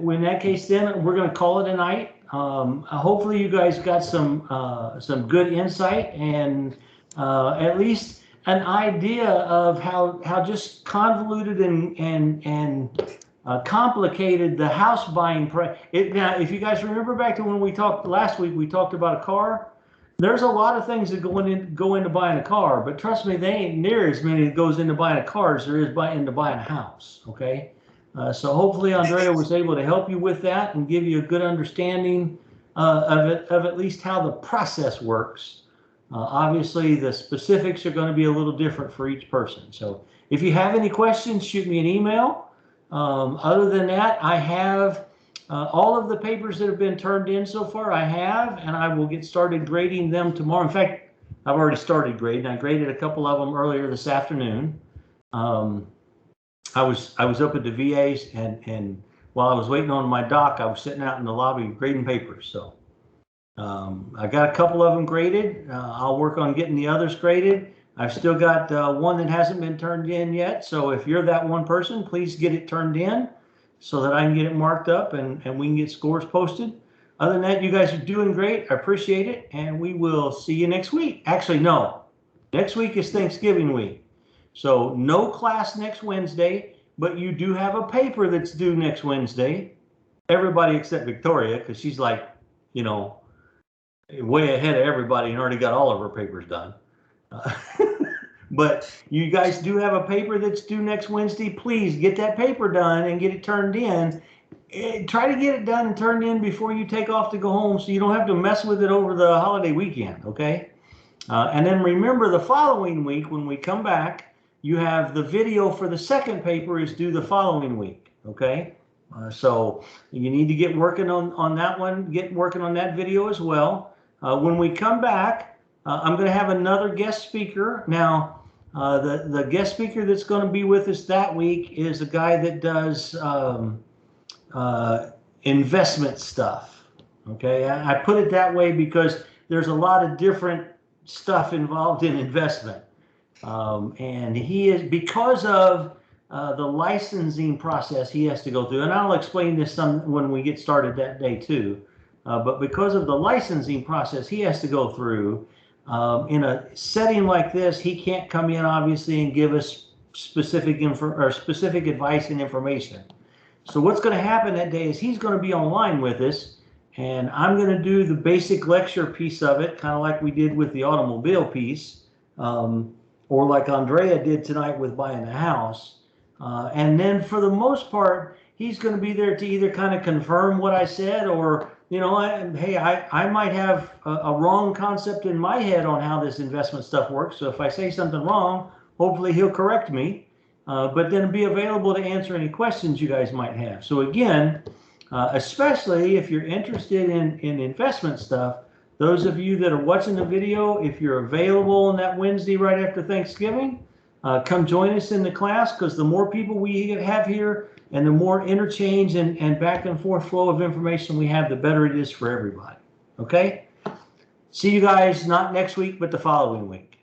In that case, then we're going to call it a night. Hopefully, you guys got some good insight and at least an idea of how just convoluted and complicated the house buying now, if you guys remember back to when we talked last week, we talked about a car. There's a lot of things that go into buying a car, but trust me, they ain't near as many that goes into buying a car as there is into buying a house. Okay, so hopefully Andrea was able to help you with that and give you a good understanding of at least how the process works. Obviously, the specifics are going to be a little different for each person. So if you have any questions, shoot me an email. Other than that, I have all of the papers that have been turned in so far. I have, and I will get started grading them tomorrow. In fact, I've already started grading. I graded a couple of them earlier this afternoon. I was up at the VA's, and while I was waiting on my doc, I was sitting out in the lobby grading papers. So I got a couple of them graded. I'll work on getting the others graded. I've still got one that hasn't been turned in yet. So if you're that one person, please get it turned in so that I can get it marked up and we can get scores posted. Other than that, you guys are doing great. I appreciate it. And we will see you next week. Actually, no. Next week is Thanksgiving week. So no class next Wednesday, but you do have a paper that's due next Wednesday. Everybody except Victoria, because she's like, way ahead of everybody and already got all of her papers done. But you guys do have a paper that's due next Wednesday. Please get that paper done and get it turned in. Try to get it done and turned in before you take off to go home so you don't have to mess with it over the holiday weekend, okay? And then remember, the following week when we come back, you have the video for the second paper is due the following week, okay? So you need to get working on that one, get working on that video as well. When we come back, I'm going to have another guest speaker. Now, the guest speaker that's going to be with us that week is a guy that does investment stuff. Okay, I put it that way because there's a lot of different stuff involved in investment. And he is, because of the licensing process he has to go through, and I'll explain this some when we get started that day too. But because of the licensing process he has to go through, in a setting like this, he can't come in obviously and give us specific advice and information. So what's going to happen that day is he's going to be online with us, and I'm going to do the basic lecture piece of it, kind of like we did with the automobile piece, or like Andrea did tonight with buying a house. And then for the most part, he's going to be there to either kind of confirm what I said, or I might have a wrong concept in my head on how this investment stuff works. So if I say something wrong, hopefully he'll correct me, but then be available to answer any questions you guys might have. So again, especially if you're interested in investment stuff, those of you that are watching the video, if you're available on that Wednesday right after Thanksgiving, come join us in the class, because the more people we have here and the more interchange and back and forth flow of information we have, the better it is for everybody. Okay? See you guys not next week, but the following week.